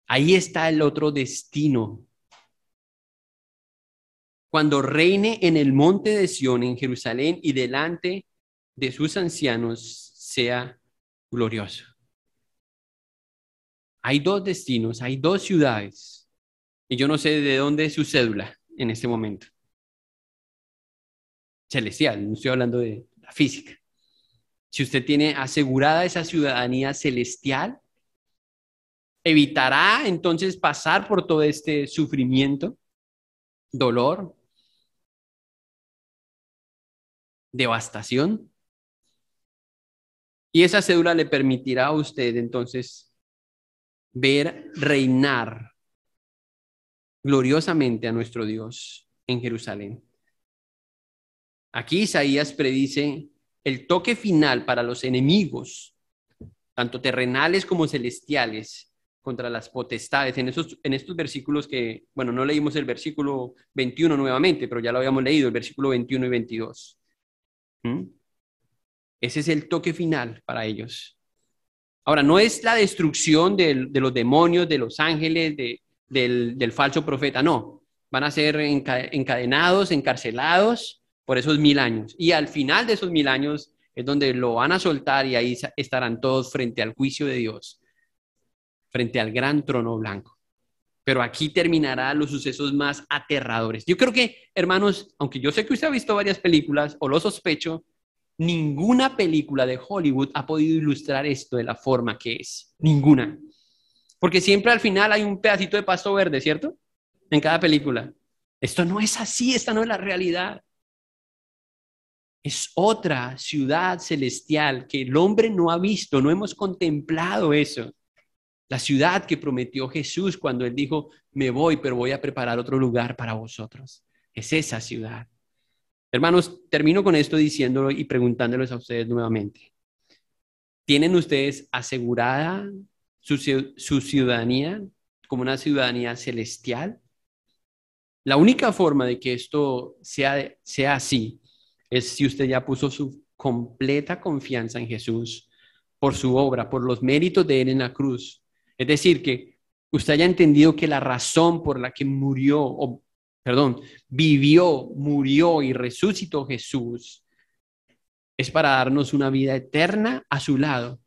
Ahí está el otro destino. Cuando reine en el monte de Sión, en Jerusalén, y delante de sus ancianos sea glorioso. Hay 2 destinos, hay 2 ciudades. Y yo no sé de dónde es su cédula en este momento. Celestial, no estoy hablando de la física. Si usted tiene asegurada esa ciudadanía celestial, evitará entonces pasar por todo este sufrimiento, dolor, devastación. Y esa cédula le permitirá a usted entonces ver reinar gloriosamente a nuestro Dios en Jerusalén. Aquí Isaías predice el toque final para los enemigos, tanto terrenales como celestiales, contra las potestades. En estos versículos que, bueno, no leímos el versículo 21 nuevamente, pero ya lo habíamos leído, el versículo 21 y 22. ¿Mm? Ese es el toque final para ellos. Ahora, no es la destrucción de los demonios, de los ángeles, del falso profeta, no. Van a ser encadenados, encarcelados por esos 1000 años. Y al final de esos 1000 años es donde lo van a soltar y ahí estarán todos frente al juicio de Dios, frente al gran trono blanco. Pero aquí terminarán los sucesos más aterradores. Yo creo que, hermanos, aunque yo sé que usted ha visto varias películas, o lo sospecho, ninguna película de Hollywood ha podido ilustrar esto de la forma que es. Ninguna. Porque siempre al final hay un pedacito de pasto verde, ¿cierto? En cada película. Esto no es así, esta no es la realidad. Es otra ciudad celestial que el hombre no ha visto, no hemos contemplado eso. La ciudad que prometió Jesús cuando él dijo, me voy, pero voy a preparar otro lugar para vosotros. Es esa ciudad. Hermanos, termino con esto diciéndolo y preguntándoles a ustedes nuevamente. ¿Tienen ustedes asegurada su ciudadanía como una ciudadanía celestial? La única forma de que esto sea así es si usted ya puso su completa confianza en Jesús por su obra, por los méritos de él en la cruz. Es decir, que usted haya entendido que la razón por la que vivió, murió y resucitó Jesús es para darnos una vida eterna a su lado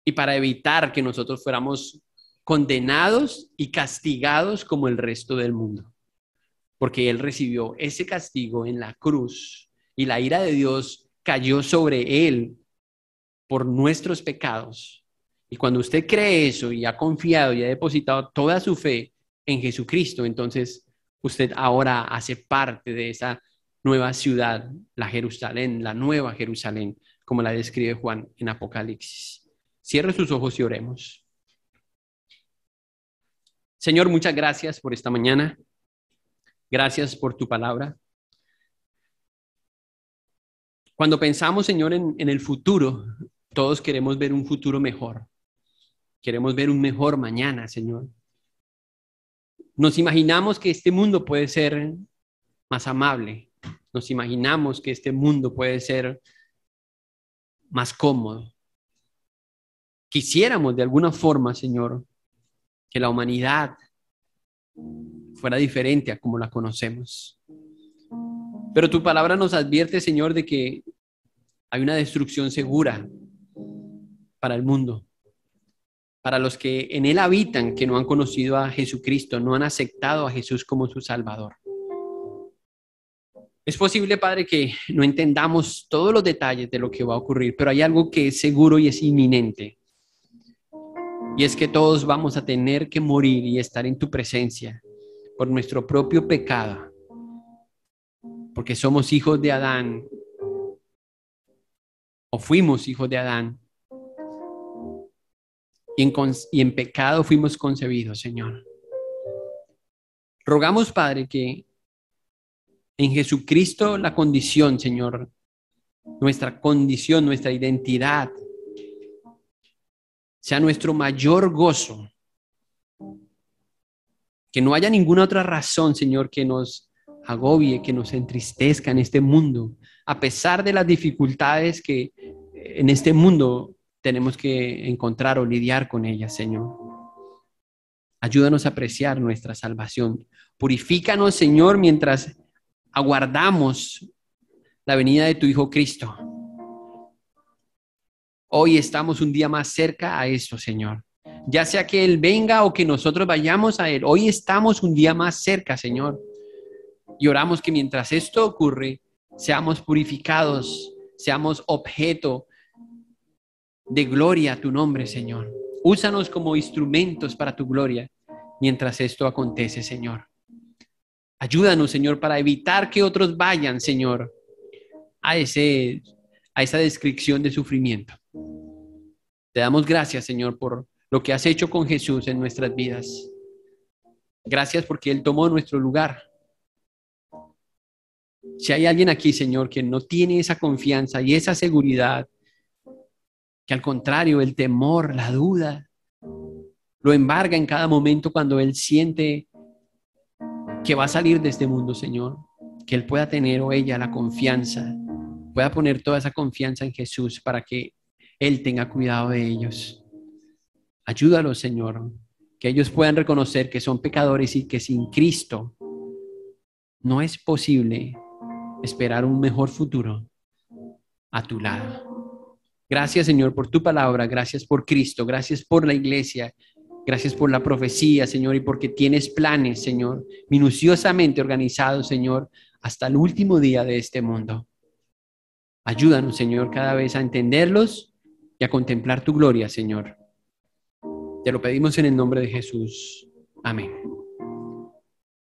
y para evitar que nosotros fuéramos condenados y castigados como el resto del mundo. Porque Él recibió ese castigo en la cruz y la ira de Dios cayó sobre Él por nuestros pecados. Y cuando usted cree eso y ha confiado y ha depositado toda su fe en Jesucristo, entonces usted ahora hace parte de esa nueva ciudad, la Jerusalén, la nueva Jerusalén, como la describe Juan en Apocalipsis. Cierre sus ojos y oremos. Señor, muchas gracias por esta mañana. Gracias por tu palabra. Cuando pensamos, Señor, en el futuro, todos queremos ver un futuro mejor. Queremos ver un mejor mañana, Señor. Nos imaginamos que este mundo puede ser más amable. Nos imaginamos que este mundo puede ser más cómodo. Quisiéramos de alguna forma, Señor, que la humanidad fuera diferente a como la conocemos. Pero tu palabra nos advierte, Señor, de que hay una destrucción segura para el mundo, para los que en él habitan, que no han conocido a Jesucristo, no han aceptado a Jesús como su Salvador. Es posible, Padre, que no entendamos todos los detalles de lo que va a ocurrir, pero hay algo que es seguro y es inminente. Y es que todos vamos a tener que morir y estar en tu presencia por nuestro propio pecado, porque somos hijos de Adán, o fuimos hijos de Adán, y en pecado fuimos concebidos, Señor. Rogamos, Padre, que en Jesucristo la condición, Señor, nuestra condición, nuestra identidad, sea nuestro mayor gozo. Que no haya ninguna otra razón, Señor, que nos agobie, que nos entristezca en este mundo, a pesar de las dificultades que en este mundo tenemos que encontrar o lidiar con ellas, Señor. Ayúdanos a apreciar nuestra salvación. Purifícanos, Señor, mientras aguardamos la venida de tu Hijo Cristo. Hoy estamos un día más cerca a esto, Señor. Ya sea que Él venga o que nosotros vayamos a Él, hoy estamos un día más cerca, Señor. Y oramos que mientras esto ocurre, seamos purificados, seamos objeto de gloria a tu nombre, Señor. Úsanos como instrumentos para tu gloria mientras esto acontece, Señor. Ayúdanos, Señor, para evitar que otros vayan, Señor, a esa descripción de sufrimiento. Te damos gracias, Señor, por lo que has hecho con Jesús en nuestras vidas. Gracias porque Él tomó nuestro lugar. Si hay alguien aquí, Señor, que no tiene esa confianza y esa seguridad, que al contrario, el temor, la duda, lo embarga en cada momento cuando Él siente que va a salir de este mundo, Señor. Que Él pueda tener, o ella, la confianza, pueda poner toda esa confianza en Jesús para que Él tenga cuidado de ellos. Ayúdalos, Señor, que ellos puedan reconocer que son pecadores y que sin Cristo no es posible esperar un mejor futuro a tu lado. Gracias, Señor, por tu palabra. Gracias por Cristo. Gracias por la iglesia. Gracias por la profecía, Señor, y porque tienes planes, Señor, minuciosamente organizados, Señor, hasta el último día de este mundo. Ayúdanos, Señor, cada vez a entenderlos y a contemplar tu gloria, Señor. Te lo pedimos en el nombre de Jesús. Amén.